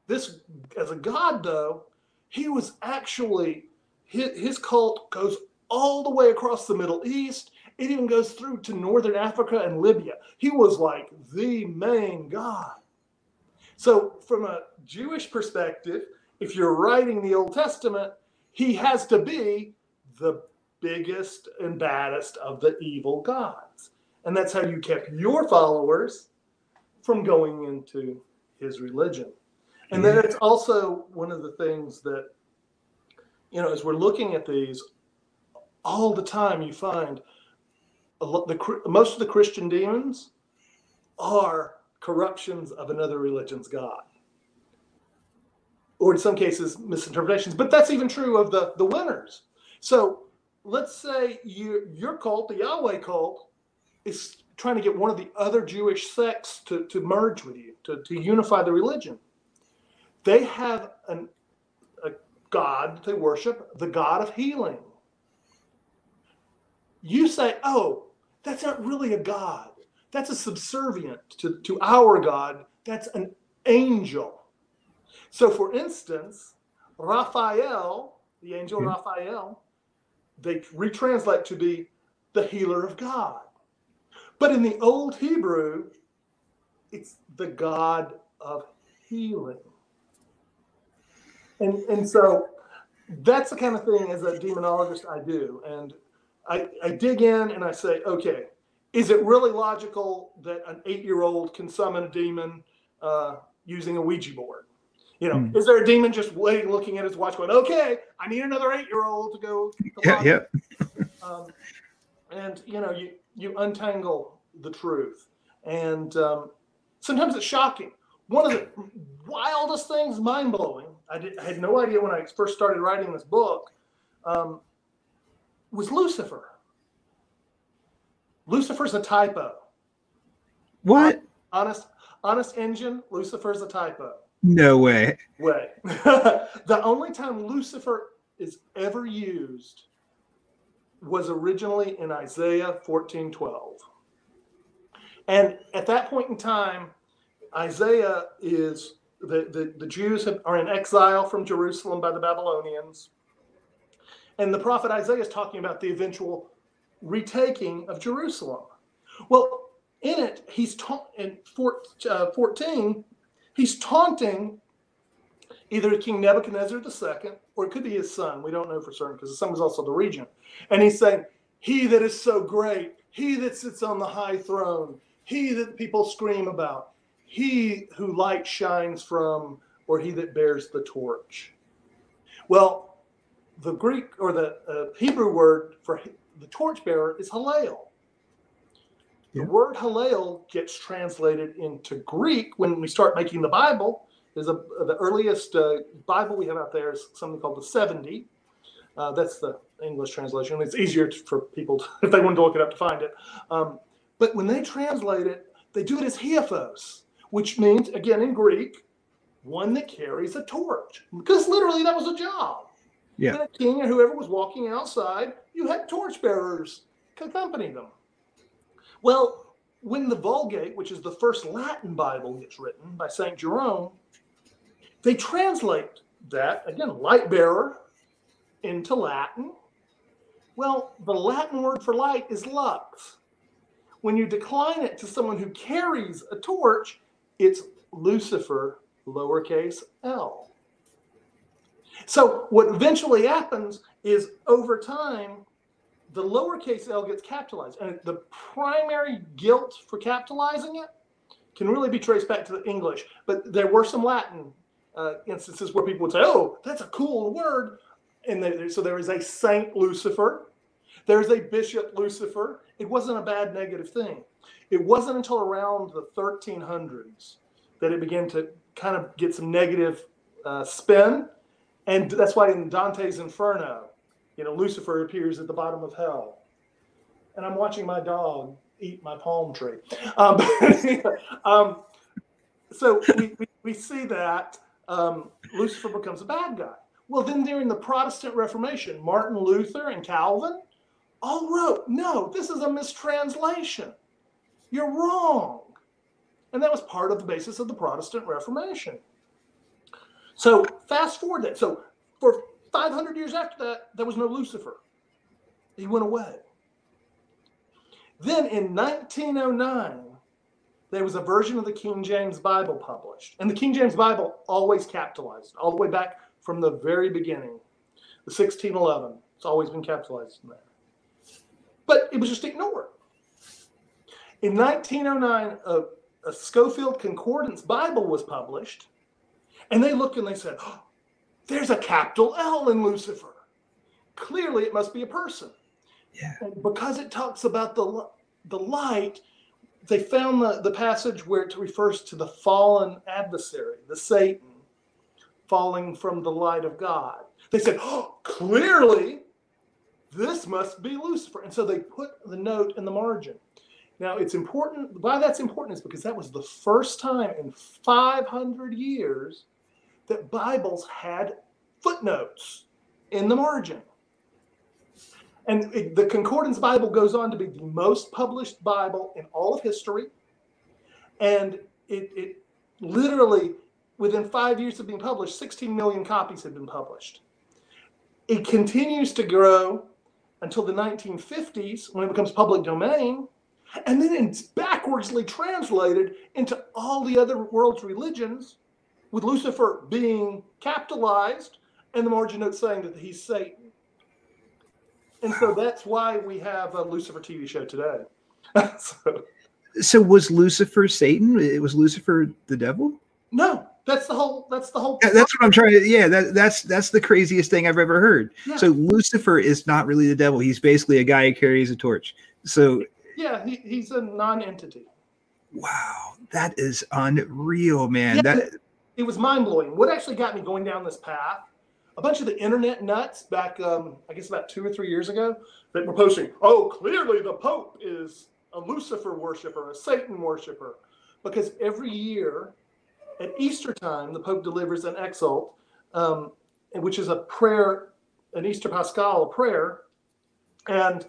this, as a god, though, he was actually, his cult goes all the way across the Middle East. It even goes through to northern Africa and Libya. He was like the main god. So from a Jewish perspective, if you're writing the Old Testament, he has to be the biggest and baddest of the evil gods. And that's how you kept your followers from going into his religion. And then it's also one of the things that, as we're looking at these, all the time you find most of the Christian demons are corruptions of another religion's god. Or in some cases, misinterpretations. But that's even true of the winners. So let's say your cult, the Yahweh cult, is trying to get one of the other Jewish sects to merge with you, to unify the religion. They have a god that they worship, the god of healing. You say, oh, that's not really a god. That's a subservient to our God. That's an angel. So for instance, Raphael, the angel Raphael, they retranslate to be the healer of God. But in the Old Hebrew, it's the God of healing. And so that's the kind of thing as a demonologist I do. And I dig in and I say, okay, is it really logical that an 8-year-old can summon a demon using a Ouija board? Is there a demon just waiting, looking at his watch going, okay, I need another 8-year-old to go. And, you untangle the truth. And sometimes it's shocking. One of the wildest things, mind-blowing, I had no idea when I first started writing this book, was Lucifer. Lucifer's a typo. What? Honest engine, Lucifer's a typo. No way. The only time Lucifer is ever used was originally in Isaiah 14:12. And at that point in time, Isaiah is, the Jews are in exile from Jerusalem by the Babylonians. And the prophet Isaiah is talking about the eventual retaking of Jerusalem. Well, in it, he's in 14, he's taunting either King Nebuchadnezzar II, or it could be his son. We don't know for certain because his son was also the regent. And he's saying, he that is so great, he that sits on the high throne, he that people scream about, he who light shines from, or he that bears the torch. Well, the Greek or the Hebrew word for the torchbearer is Hallel. The word Hallel gets translated into Greek when we start making the Bible. The earliest Bible we have out there is something called the 70. That's the English translation. It's easier for people if they want to look it up to find it. But when they translate it, They do it as Hiephos, which means, again in Greek, one that carries a torch. Because literally that was a job. Yeah. And a king or whoever was walking outside, you had torch bearers to accompany them. Well, when the Vulgate, which is the first Latin Bible, gets written by St. Jerome, they translate that, again, light bearer, into Latin. Well, the Latin word for light is lux. When you decline it to someone who carries a torch, it's Lucifer, lowercase l. So what eventually happens is over time, the lowercase l gets capitalized. And the primary guilt for capitalizing it can really be traced back to the English. But there were some Latin instances where people would say, oh, that's a cool word. And so there is a Saint Lucifer. There's a Bishop Lucifer. It wasn't a bad negative thing. It wasn't until around the 1300s that it began to kind of get some negative spin. And that's why in Dante's Inferno, Lucifer appears at the bottom of hell. And I'm watching my dog eat my palm tree. So we see that Lucifer becomes a bad guy. Well, then during the Protestant Reformation, Martin Luther and Calvin all wrote, no, this is a mistranslation. You're wrong. And that was part of the basis of the Protestant Reformation. So fast forward that. So for 500 years after that, there was no Lucifer. He went away. Then in 1909, there was a version of the King James Bible published. And the King James Bible always capitalized, all the way back from the very beginning. The 1611, it's always been capitalized in there. But it was just ignored. In 1909, a Schofield Concordance Bible was published. And they looked and they said, oh, there's a capital L in Lucifer. Clearly, it must be a person. Yeah. And because it talks about the light, they found the passage where it refers to the fallen adversary, the Satan, falling from the light of God. They said, oh, clearly, this must be Lucifer. And so they put the note in the margin. Now, it's important. Why that's important is because that was the first time in 500 years that Bibles had footnotes in the margin. And the Concordance Bible goes on to be the most published Bible in all of history. And it literally, within 5 years of being published, 16 million copies had been published. It continues to grow until the 1950s when it becomes public domain. And then it's backwardsly translated into all the other world's religions, with Lucifer being capitalized and the margin note saying that he's Satan. And so that's why we have a Lucifer TV show today. So was Lucifer Satan? It was Lucifer the devil? No, that's the whole. That's what I'm trying to. Yeah, that's the craziest thing I've ever heard. Yeah. So Lucifer is not really the devil. He's basically a guy who carries a torch. So yeah, he's a non-entity. Wow, that is unreal, man. Yeah, it was mind-blowing. What actually got me going down this path? A bunch of the internet nuts back, I guess about 2 or 3 years ago, that were posting, oh, clearly the Pope is a Lucifer worshiper, a Satan worshiper. Because every year at Easter time, the Pope delivers an exult, which is a prayer, an Easter Paschal, a prayer. And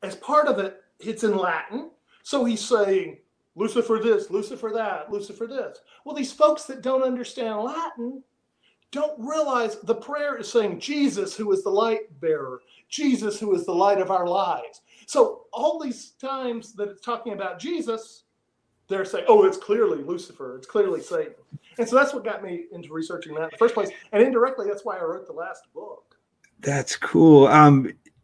as part of it, it's in Latin. So he's saying, Lucifer this, Lucifer that, Lucifer this. Well, these folks that don't understand Latin don't realize the prayer is saying Jesus, who is the light bearer, Jesus, who is the light of our lives. So all these times that it's talking about Jesus, they're saying, oh, it's clearly Lucifer, it's clearly Satan. And so that's what got me into researching that in the first place. And indirectly, that's why I wrote the last book. That's cool.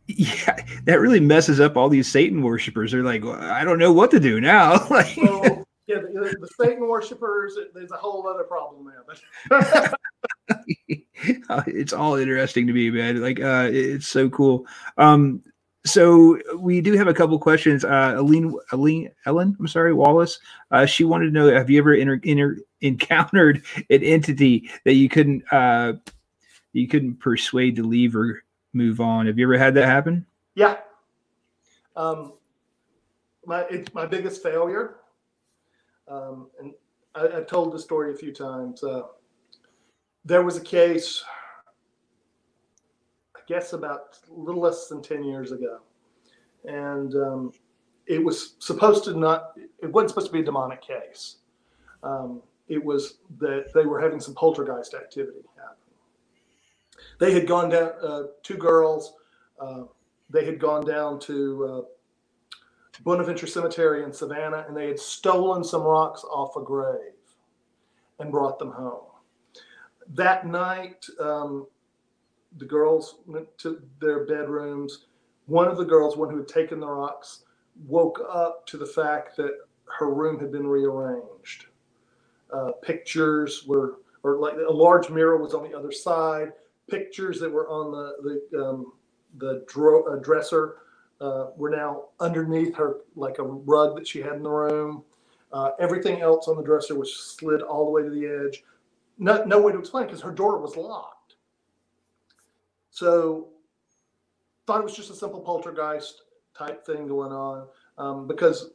Yeah, that really messes up all these Satan worshipers. They're like, well, I don't know what to do now. Like, well, yeah, the Satan worshipers, there's a whole other problem there. It's all interesting to me, man. Like, it's so cool. So we do have a couple questions. Ellen, I'm sorry, Wallace. She wanted to know, have you ever encountered an entity that you couldn't persuade to leave or move on? Have you ever had that happen? Yeah. It's my biggest failure And I've told the story a few times. There was a case, I guess about a little less than 10 years ago. And it was supposed to not, it wasn't supposed to be a demonic case. It was that they were having some poltergeist activity happen. They had gone down, two girls, they had gone down to Bonaventure Cemetery in Savannah, and they had stolen some rocks off a grave and brought them home. That night, the girls went to their bedrooms. One of the girls, one who had taken the rocks, woke up to the fact that her room had been rearranged. Pictures were, or like a large mirror was on the other side. Pictures that were on the dresser were now underneath her, like a rug that she had in the room. Everything else on the dresser was slid all the way to the edge. No way to explain, because her door was locked. So thought it was just a simple poltergeist type thing going on, because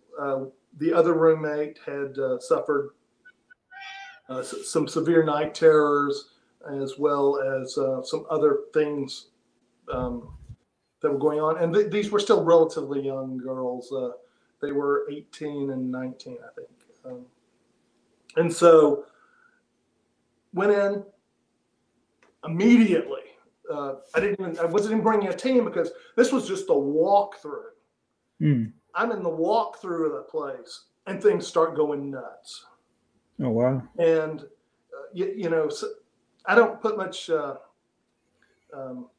the other roommate had suffered some severe night terrors, as well as some other things that were going on. And these were still relatively young girls. They were 18 and 19, I think. And so went in immediately. I wasn't even bringing a team, because this was just a walkthrough. I'm in the walkthrough of the place, and things start going nuts. Oh, wow. And, you know, so I don't put much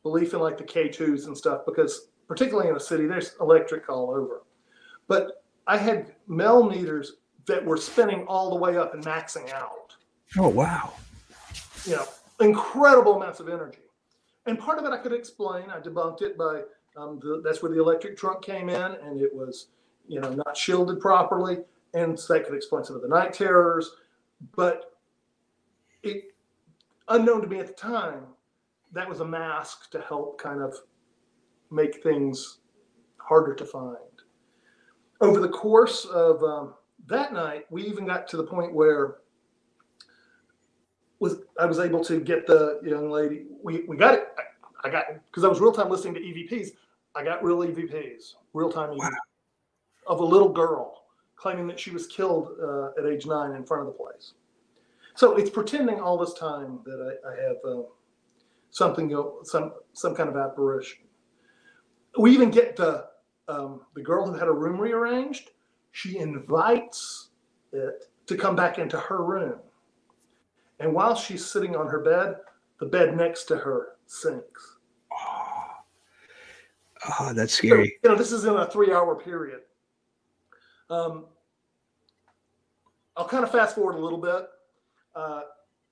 belief in like the K2s and stuff, because particularly in a city, there's electric all over. But I had millimeters that were spinning all the way up and maxing out. Oh, wow. You know, incredible amounts of energy. And part of it I could explain. I debunked it by that's where the electric trunk came in, and it was, you know, not shielded properly. And so that could explain some of the night terrors. But it, unknown to me at the time, that was a mask to help kind of make things harder to find. Over the course of that night, we even got to the point where I was able to get the young lady. We got it. I got, because I was real time listening to EVPs. I got real EVPs, real time EVPs, of a little girl claiming that she was killed at age 9 in front of the place. So it's pretending all this time that I have something, some kind of apparition. We even get the girl who had her room rearranged. She invites it to come back into her room. And while she's sitting on her bed, the bed next to her sinks. Oh, that's scary. So, you know, this is in a 3-hour period. I'll kind of fast forward a little bit.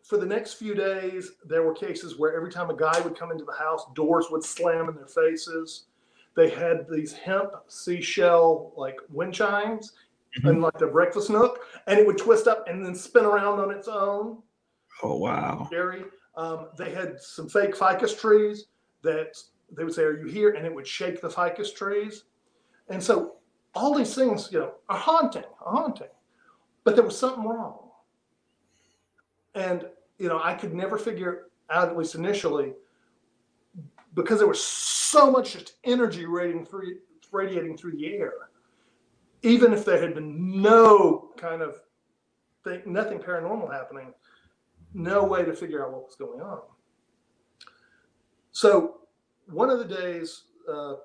For the next few days, there were cases where every time a guy would come into the house, doors would slam in their faces. They had these hemp seashell like wind chimes and like their breakfast nook, and it would twist up and then spin around on its own. Oh, wow. Scary. They had some fake ficus trees that they would say, "Are you here?" And it would shake the ficus trees. And so all these things, you know, are haunting. But there was something wrong. And, you know, I could never figure out, at least initially, because there was so much just energy radiating through the air. Even if there had been no kind of thing, nothing paranormal happening, no way to figure out what was going on. So one of the days, I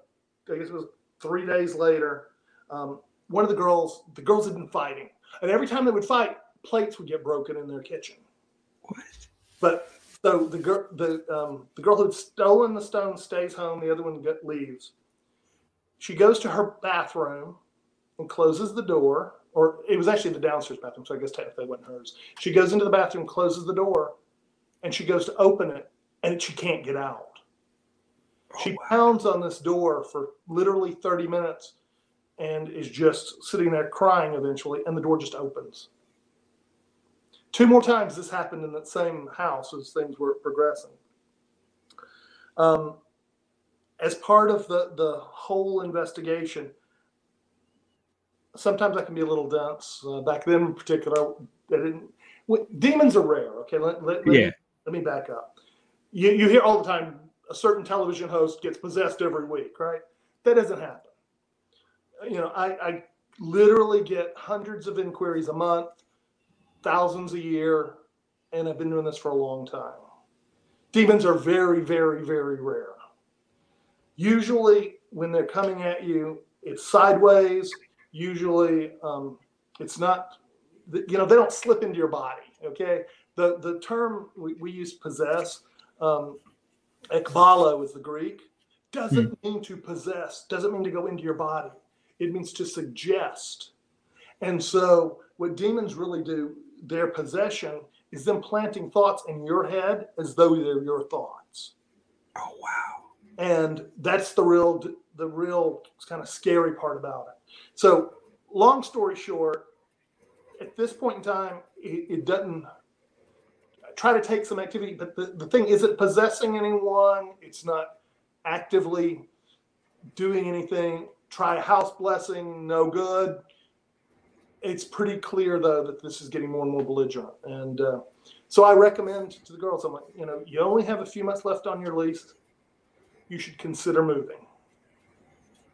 guess it was 3 days later, one of the girls had been fighting. And every time they would fight, plates would get broken in their kitchen. What? But so the girl who had stolen the stone stays home. The other one leaves. She goes to her bathroom and closes the door. Or it was actually the downstairs bathroom, so I guess technically it wasn't hers. She goes into the bathroom, closes the door, and she goes to open it, and she can't get out. She pounds on this door for literally 30 minutes and is just sitting there crying eventually, and the door just opens. 2 more times this happened in that same house as things were progressing. As part of the whole investigation, sometimes I can be a little dense. Back then in particular, demons are rare. Okay, let me back up. You hear all the time a certain television host gets possessed every week, right? That doesn't happen. You know, I literally get hundreds of inquiries a month, thousands a year, and I've been doing this for a long time. Demons are very, very, very rare. Usually when they're coming at you, it's sideways. Usually it's not, you know, they don't slip into your body, okay? The term we use possess, ekbalo is the Greek, doesn't mean to possess, doesn't mean to go into your body. It means to suggest. And so what demons really do, their possession is them planting thoughts in your head as though they're your thoughts. Oh, wow. And that's the real kind of scary part about it. So long story short, at this point in time, it doesn't try to take some activity, but the thing isn't possessing anyone. It's not actively doing anything. Try a house blessing, no good. It's pretty clear, though, that this is getting more and more belligerent. And so I recommend to the girls, I'm like, you know, you only have a few months left on your lease. You should consider moving.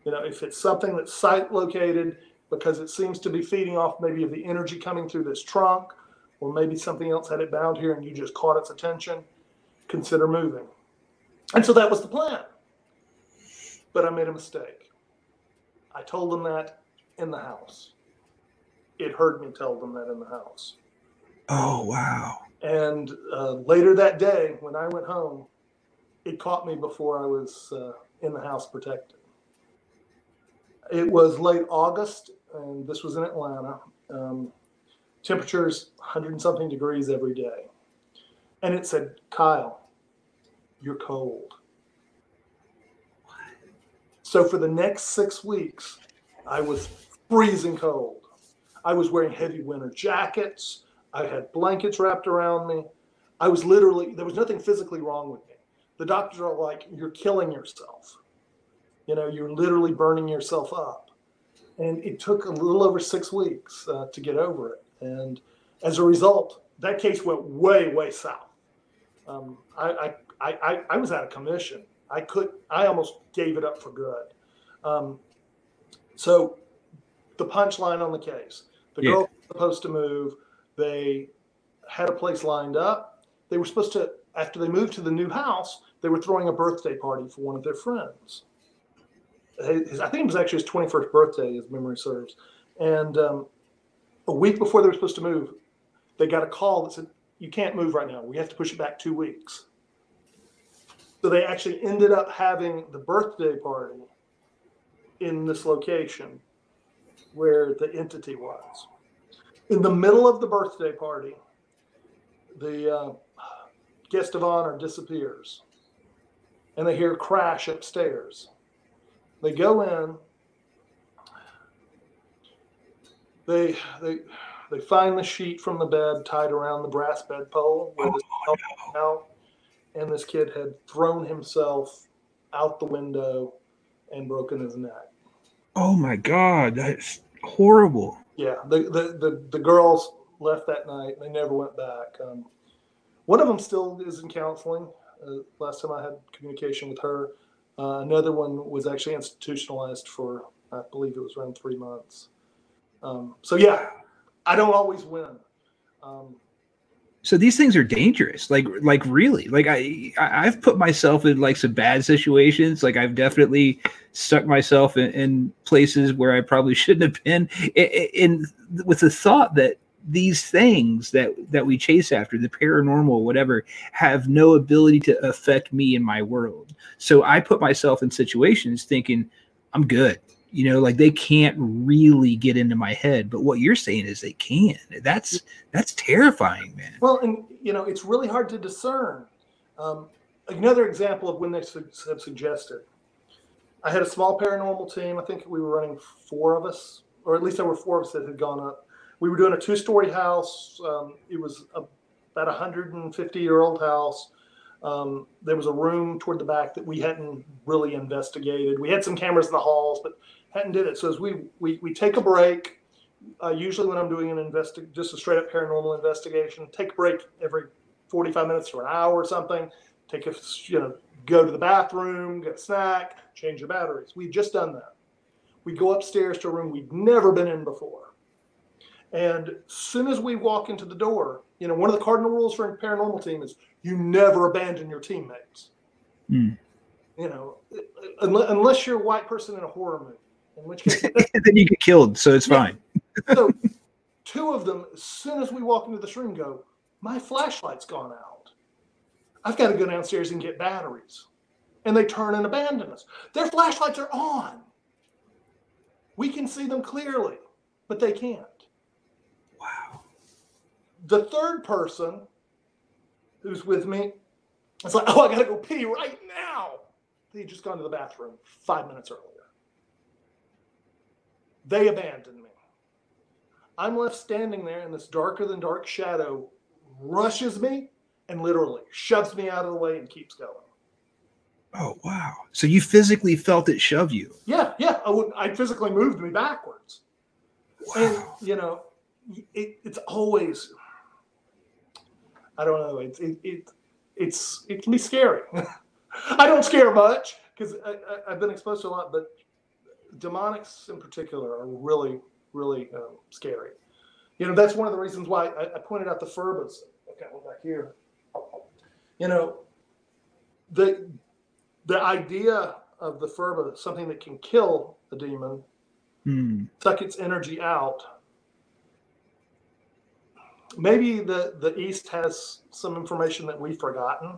You know, if it's something that's site located because it seems to be feeding off maybe of the energy coming through this trunk, or maybe something else had it bound here and you just caught its attention, consider moving. And so that was the plan. But I made a mistake. I told them that in the house. It heard me tell them that in the house. Oh, wow. And later that day, when I went home, it caught me before I was in the house protected. It was late August, and this was in Atlanta. Temperatures 100 and something degrees every day. And it said, Kyl, you're cold. What? So for the next 6 weeks, I was freezing cold. I was wearing heavy winter jackets. I had blankets wrapped around me. I was literally, there was nothing physically wrong with me. The doctors are like, you're killing yourself. You know, you're literally burning yourself up. And it took a little over 6 weeks to get over it. And as a result, that case went way, way south. I was out of commission. I almost gave it up for good. So the punchline on the case, the girl was supposed to move. They had a place lined up. They were supposed to, after they moved to the new house, they were throwing a birthday party for one of their friends. I think it was actually his 21st birthday, as memory serves. And a week before they were supposed to move, they got a call that said, you can't move right now. We have to push it back 2 weeks. So they actually ended up having the birthday party in this location where the entity was. In the middle of the birthday party, the guest of honor disappears, and they hear a crash upstairs. They go in. They find the sheet from the bed tied around the brass bedpole where this out, and this kid had thrown himself out the window and broken his neck. Oh my God, that's horrible. Yeah, the girls left that night. They never went back. One of them still is in counseling. Last time I had communication with her. Another one was actually institutionalized for, I believe it was around 3 months. So yeah, I don't always win. So these things are dangerous. Like really, like I've put myself in like some bad situations. Like I've definitely stuck myself in places where I probably shouldn't have been, in with the thought that these things that we chase after, the paranormal, whatever, have no ability to affect me in my world. So I put myself in situations thinking I'm good. You know, like they can't really get into my head. But what you're saying is they can. That's terrifying, man. Well, and you know, it's really hard to discern. Another example of when they have suggested. I had a small paranormal team. I think we were running 4 of us, or at least there were 4 of us that had gone up. We were doing a 2-story house. It was about a 150-year-old house. There was a room toward the back that we hadn't really investigated. We had some cameras in the halls, but hadn't did it. So as we take a break, usually when I'm doing just a straight up paranormal investigation, take a break every 45 minutes to an hour or something. Go to the bathroom, get a snack, change your batteries. We've just done that. We go upstairs to a room we've never been in before. And as soon as we walk into the door, one of the cardinal rules for a paranormal team is you never abandon your teammates. Mm. Unless you're a white person in a horror movie, in which case then you get killed, so it's fine. So 2 of them, as soon as we walk into this room, go, my flashlight's gone out. I've got to go downstairs and get batteries. And they turn and abandon us. Their flashlights are on. We can see them clearly, but they can't. Wow. The 3rd person who's with me, it's like, oh, I got to go pee right now. They had just gone to the bathroom 5 minutes earlier. They abandoned me. I'm left standing there, and this darker than dark shadow rushes me and literally shoves me out of the way and keeps going. Oh, wow. So you physically felt it shove you? Yeah. I physically moved me backwards. Wow. And, it's always, I don't know, it can be scary. I don't scare much because I've been exposed to a lot, but demonics in particular are really, really scary. That's one of the reasons why I pointed out the furbas. Okay, we're back here. The idea of the furba, something that can kill a demon, suck its energy out. Maybe the East has some information that we've forgotten,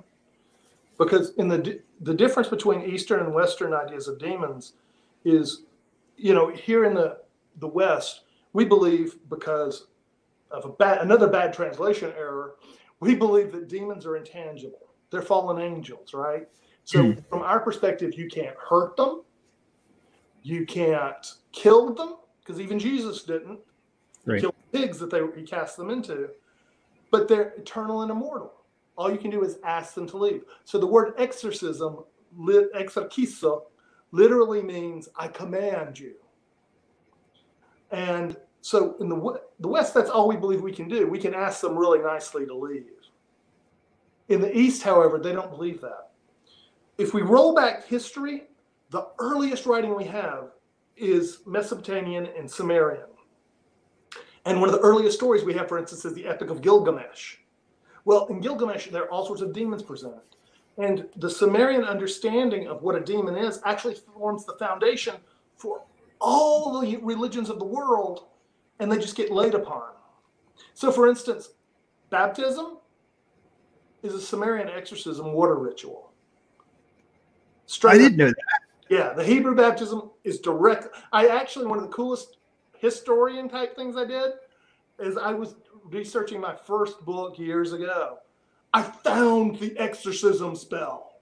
because in the difference between Eastern and Western ideas of demons is, here in the West, we believe, because of another bad translation error, we believe that demons are intangible. They're fallen angels, right? So from our perspective, you can't hurt them. You can't kill them, because even Jesus didn't kill pigs that he cast them into. But they're eternal and immortal. All you can do is ask them to leave. So the word exorcism, exorcizo, literally means I command you. And so in the West, that's all we believe we can do. We can ask them really nicely to leave. In the East, however, they don't believe that. If we roll back history, the earliest writing we have is Mesopotamian and Sumerian. And one of the earliest stories we have, for instance, is the Epic of Gilgamesh. Well, in Gilgamesh, there are all sorts of demons presented. And the Sumerian understanding of what a demon is actually forms the foundation for all the religions of the world, and they just get laid upon. So, for instance, baptism is a Sumerian exorcism water ritual. I didn't know that. Yeah, the Hebrew baptism is direct. One of the coolest historian type things I did is I was researching my first book years ago. I found the exorcism spell.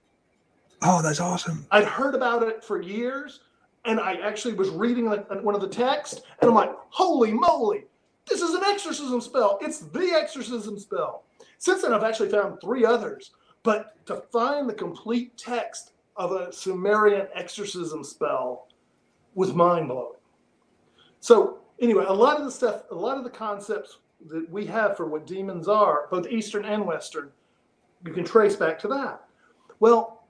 Oh, that's awesome. I'd heard about it for years, and I actually was reading one of the texts, and I'm like, holy moly, this is an exorcism spell. It's the exorcism spell. Since then, I've actually found 3 others, but to find the complete text of a Sumerian exorcism spell was mind-blowing. So anyway, a lot of the concepts that we have for what demons are, both Eastern and Western, you can trace back to that. Well,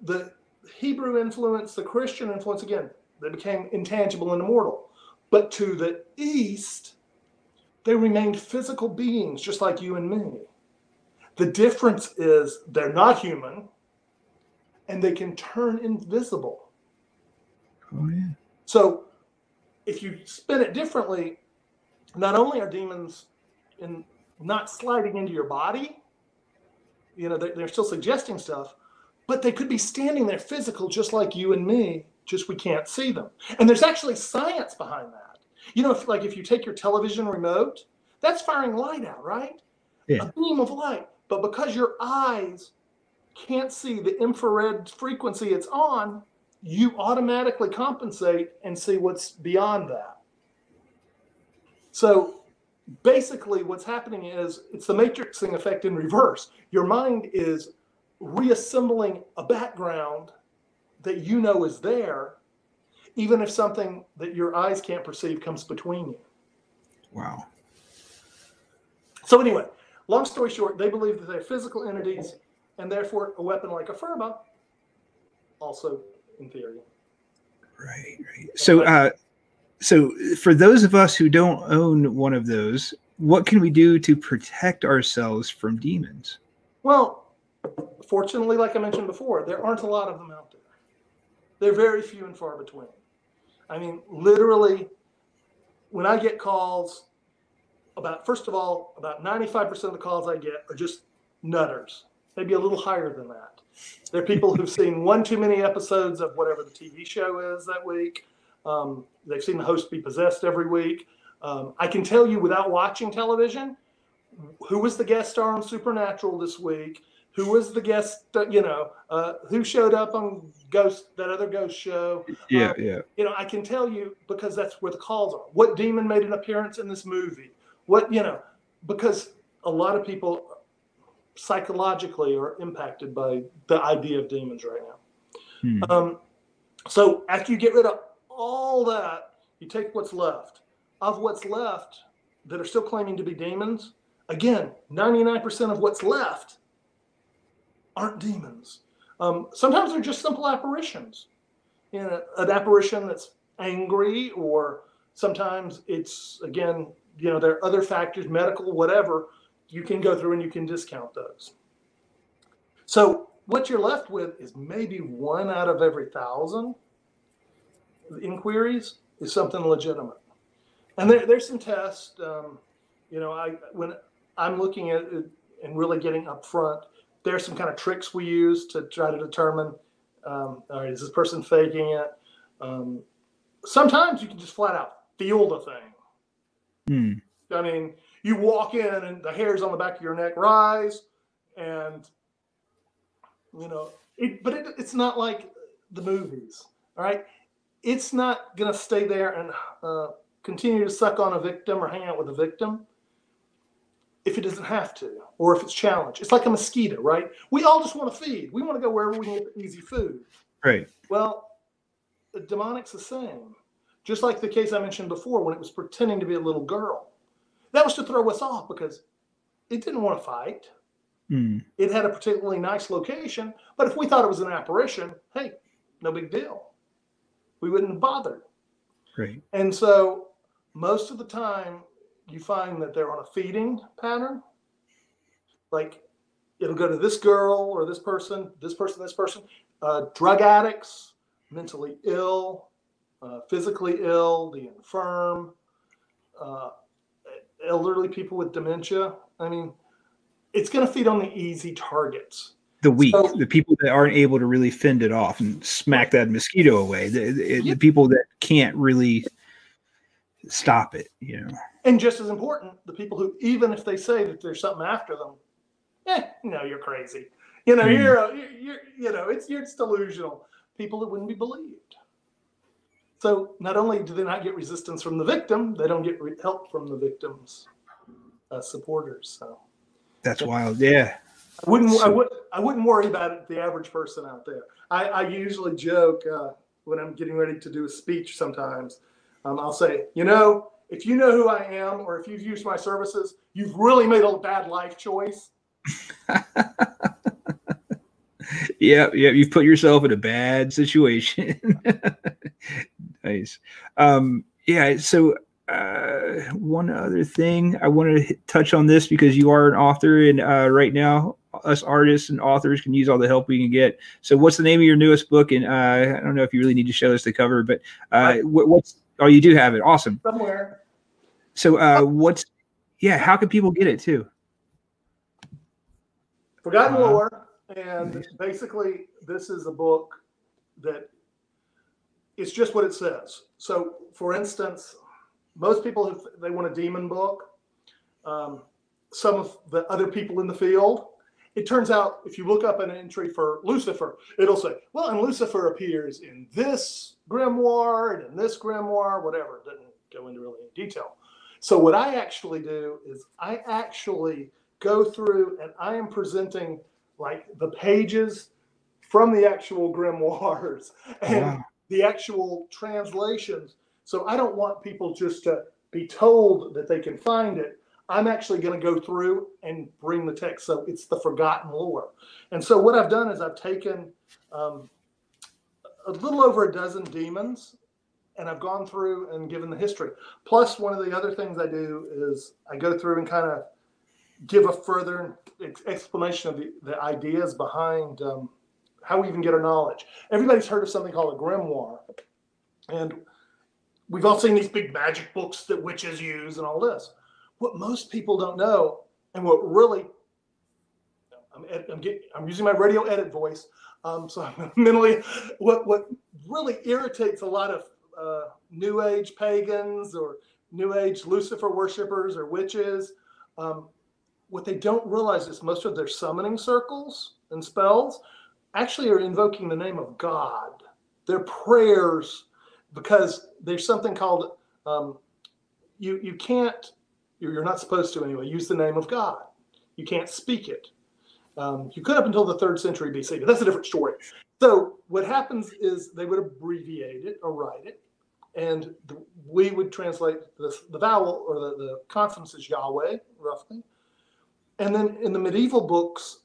the Hebrew influence, the Christian influence, again, they became intangible and immortal. But to the East, they remained physical beings just like you and me. The difference is they're not human, and they can turn invisible. Oh, yeah. So if you spin it differently, not only are demons not sliding into your body, they're still suggesting stuff, but they could be standing there physical just like you and me, just we can't see them. And there's actually science behind that. If you take your television remote, that's firing light out, right? Yeah. A beam of light. But because your eyes can't see the infrared frequency it's on, you automatically compensate and see what's beyond that. So basically what's happening is it's the matrixing effect in reverse. Your mind is reassembling a background that you know is there, even if something that your eyes can't perceive comes between you. Wow. So anyway, long story short, they believe that they're physical entities, and therefore a weapon like a furba, also in theory. Right, right. So for those of us who don't own one of those, what can we do to protect ourselves from demons? Well, fortunately, like I mentioned before, there aren't a lot of them out there. They're very few and far between. I mean, literally, when I get calls, first of all, about 95% of the calls I get are just nutters, maybe a little higher than that. They're people who've seen one too many episodes of whatever the TV show is that week. They've seen the host be possessed every week. I can tell you without watching television, who was the guest star on Supernatural this week? Who was the guest, who showed up on that other ghost show? Yeah, yeah. I can tell you because that's where the calls are. What demon made an appearance in this movie? Because a lot of people psychologically are impacted by the idea of demons right now. So after you get rid of all that, you take what's left. Of what's left that are still claiming to be demons, again, 99% of what's left aren't demons. Sometimes they're just simple apparitions. An apparition that's angry, or sometimes it's, again, there are other factors, medical, whatever. You can go through and you can discount those. So what you're left with is maybe 1 out of every 1,000 inquiries is something legitimate. And there's some tests. When I'm looking at it and really getting up front, there's some kind of tricks we use to try to determine, all right, is this person faking it? Sometimes you can just flat out feel the thing. I mean, you walk in and the hairs on the back of your neck rise, and it's not like the movies. All right, it's not going to stay there and continue to suck on a victim or hang out with a victim if it doesn't have to, or if it's challenged. It's like a mosquito, right? We all just want to feed. We want to go wherever we can get easy food. Right. Well, the demonic's the same. Just like the case I mentioned before when it was pretending to be a little girl. That was to throw us off because it didn't want to fight. It had a particularly nice location, but if we thought it was an apparition, hey, no big deal. We wouldn't have bothered. Right. And so most of the time you find that they're on a feeding pattern. Like it'll go to this girl or this person, this person, this person. Drug addicts, mentally ill, physically ill, the infirm, elderly people with dementia. I mean, it's going to feed on the easy targets. The weak, the people that aren't able to really fend it off and smack that mosquito away. The people that can't really stop it, And just as important, the people who, even if they say that there's something after them, you're crazy. It's delusional. People that wouldn't be believed. So not only do they not get resistance from the victim, they don't get help from the victim's supporters. So that's wild. Yeah. I wouldn't worry about it, the average person out there. I usually joke when I'm getting ready to do a speech sometimes. I'll say, if you know who I am or if you've used my services, you've really made a bad life choice. Yeah, you've put yourself in a bad situation. Nice. So one other thing I wanted to touch on this because you are an author, and right now us artists and authors can use all the help we can get. So what's the name of your newest book? And I don't know if you really need to show us the cover, but you do have it. Awesome. Somewhere. So how can people get it too? Forgotten Lore. And basically this is a book that it's just what it says. So for instance, most people, if they want a demon book, some of the other people in the field, it turns out if you look up an entry for Lucifer, it'll say, well, and Lucifer appears in this grimoire and in this grimoire, whatever. It doesn't go into really any detail. So what I actually do is I actually go through and I am presenting like the pages from the actual grimoires and the actual translations. So I don't want people just to be told that they can find it. I'm actually going to go through and bring the text. So it's the forgotten lore. And so what I've done is I've taken a little over a dozen demons, and I've gone through and given the history. Plus, one of the other things I do is I go through and kind of give a further explanation of the ideas behind how we even get our knowledge. Everybody's heard of something called a grimoire. And we've all seen these big magic books that witches use and all this. What most people don't know, and what really, I'm using my radio edit voice, so I'm mentally, what really irritates a lot of New Age pagans or New Age Lucifer worshipers or witches, what they don't realize is most of their summoning circles and spells actually are invoking the name of God. Their prayers, because there's something called, you can't, you're not supposed to anyway, use the name of God. You can't speak it. You could up until the 3rd century BC, but that's a different story. So what happens is they would abbreviate it or write it, and we would translate the vowel or the consonants as Yahweh, roughly. And then in the medieval books,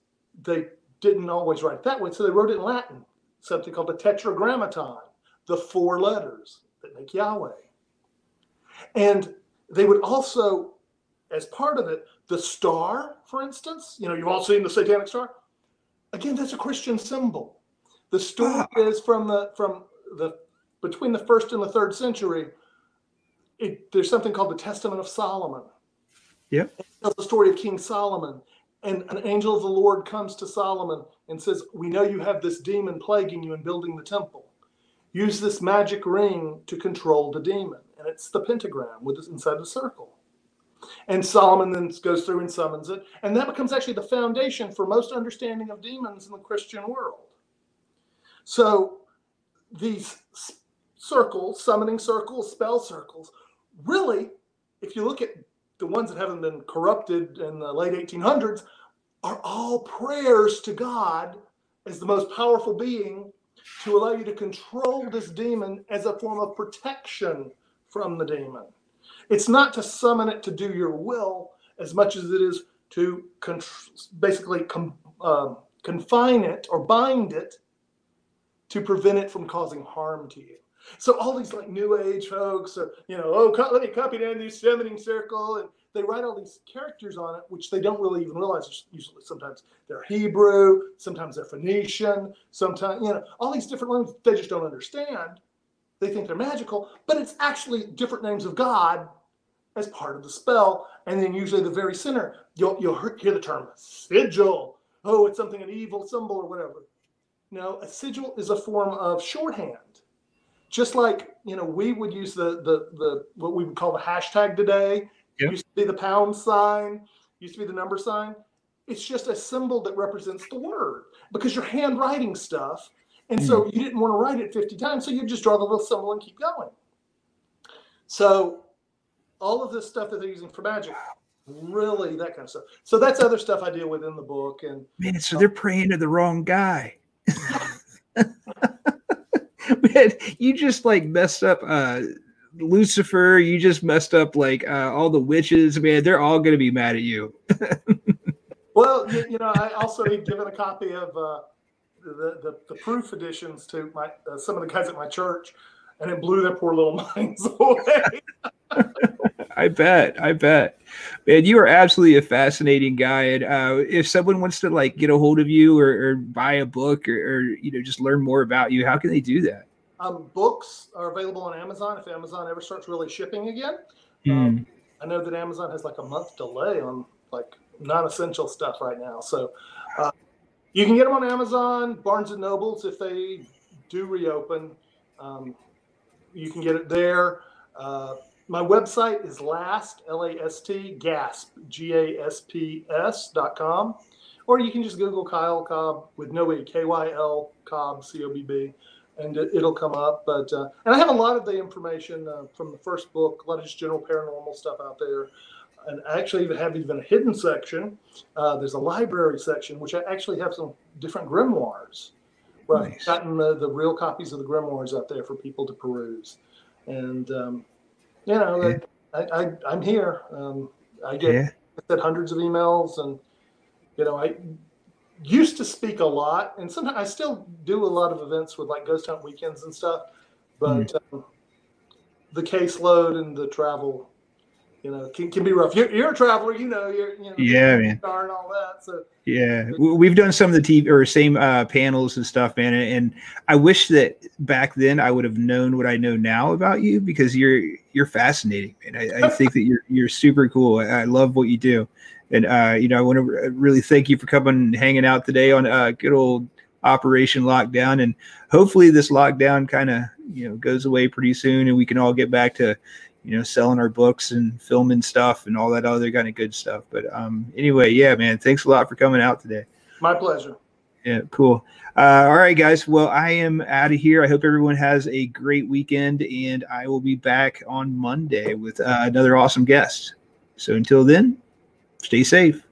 they didn't always write it that way, so they wrote it in Latin, something called the tetragrammaton, the 4 letters that make Yahweh. And they would also, as part of it, the star, for instance, you've all seen the satanic star. Again, that's a Christian symbol. The story is from between the 1st and the 3rd century. There's something called the Testament of Solomon. Yep. It tells the story of King Solomon. And an angel of the Lord comes to Solomon and says, we know you have this demon plaguing you in building the temple. Use this magic ring to control the demon. And it's the pentagram inside the circle. And Solomon then goes through and summons it. And that becomes actually the foundation for most understanding of demons in the Christian world. So these circles, summoning circles, spell circles, really, if you look at the ones that haven't been corrupted in the late 1800s, are all prayers to God as the most powerful being to allow you to control this demon as a form of protection from the demon. It's not to summon it to do your will as much as it is to basically confine it or bind it to prevent it from causing harm to you. So all these like New Age folks are, let me copy down this summoning circle, and they write all these characters on it, which they don't really even realize. Usually, sometimes they're Hebrew, sometimes they're Phoenician, sometimes, all these different languages they just don't understand. They think they're magical, but it's actually different names of God as part of the spell. And then usually the very center, you'll hear the term sigil. Oh, it's something, an evil symbol or whatever. No, a sigil is a form of shorthand. Just like, we would use the what we would call the hashtag today. Yep. Used to be the pound sign, used to be the number sign. It's just a symbol that represents the word because you're handwriting stuff. And so you didn't want to write it 50 times, so you just draw the little symbol and keep going. So all of this stuff that they're using for magic, really that kind of stuff. So that's other stuff I deal with in the book. And man, so they're praying to the wrong guy. Man, you just like messed up Lucifer. You just messed up like all the witches. Man, they're all going to be mad at you. Well, I also need given a copy of the proof editions to some of the guys at my church, and it blew their poor little minds away. I bet. Man, you are absolutely a fascinating guy. And if someone wants to like get a hold of you or buy a book or just learn more about you, how can they do that? Books are available on Amazon if Amazon ever starts really shipping again. I know that Amazon has like a month delay on like non-essential stuff right now. So you can get them on Amazon, Barnes and Nobles if they do reopen. You can get it there. My website is gasp, GASPS.com. Or you can just Google Kyl Cobb with no E, KYL Cobb, COBB, and it'll come up. But and I have a lot of the information from the first book, a lot of just general paranormal stuff out there. and I actually even have a hidden section. There's a library section, which I actually have some different grimoires. Well, I've gotten the real copies of the grimoires out there for people to peruse. And, I'm here. I get hundreds of emails, and, I used to speak a lot, and sometimes I still do a lot of events with like ghost hunt weekends and stuff, but the caseload and the travel, can be rough. You're a traveler, man, star and all that. So we've done some of the TV or same panels and stuff, man. And I wish that back then I would have known what I know now about you, because you're fascinating, man. I think that you're super cool. I love what you do, and I want to really thank you for coming and hanging out today on good old Operation Lockdown. And hopefully this lockdown kind of goes away pretty soon, and we can all get back to selling our books and filming stuff and all that other kind of good stuff. But anyway, yeah, man, thanks a lot for coming out today. My pleasure. Yeah, cool. All right, guys. Well, I am out of here. I hope everyone has a great weekend, and I will be back on Monday with another awesome guest. So until then, stay safe.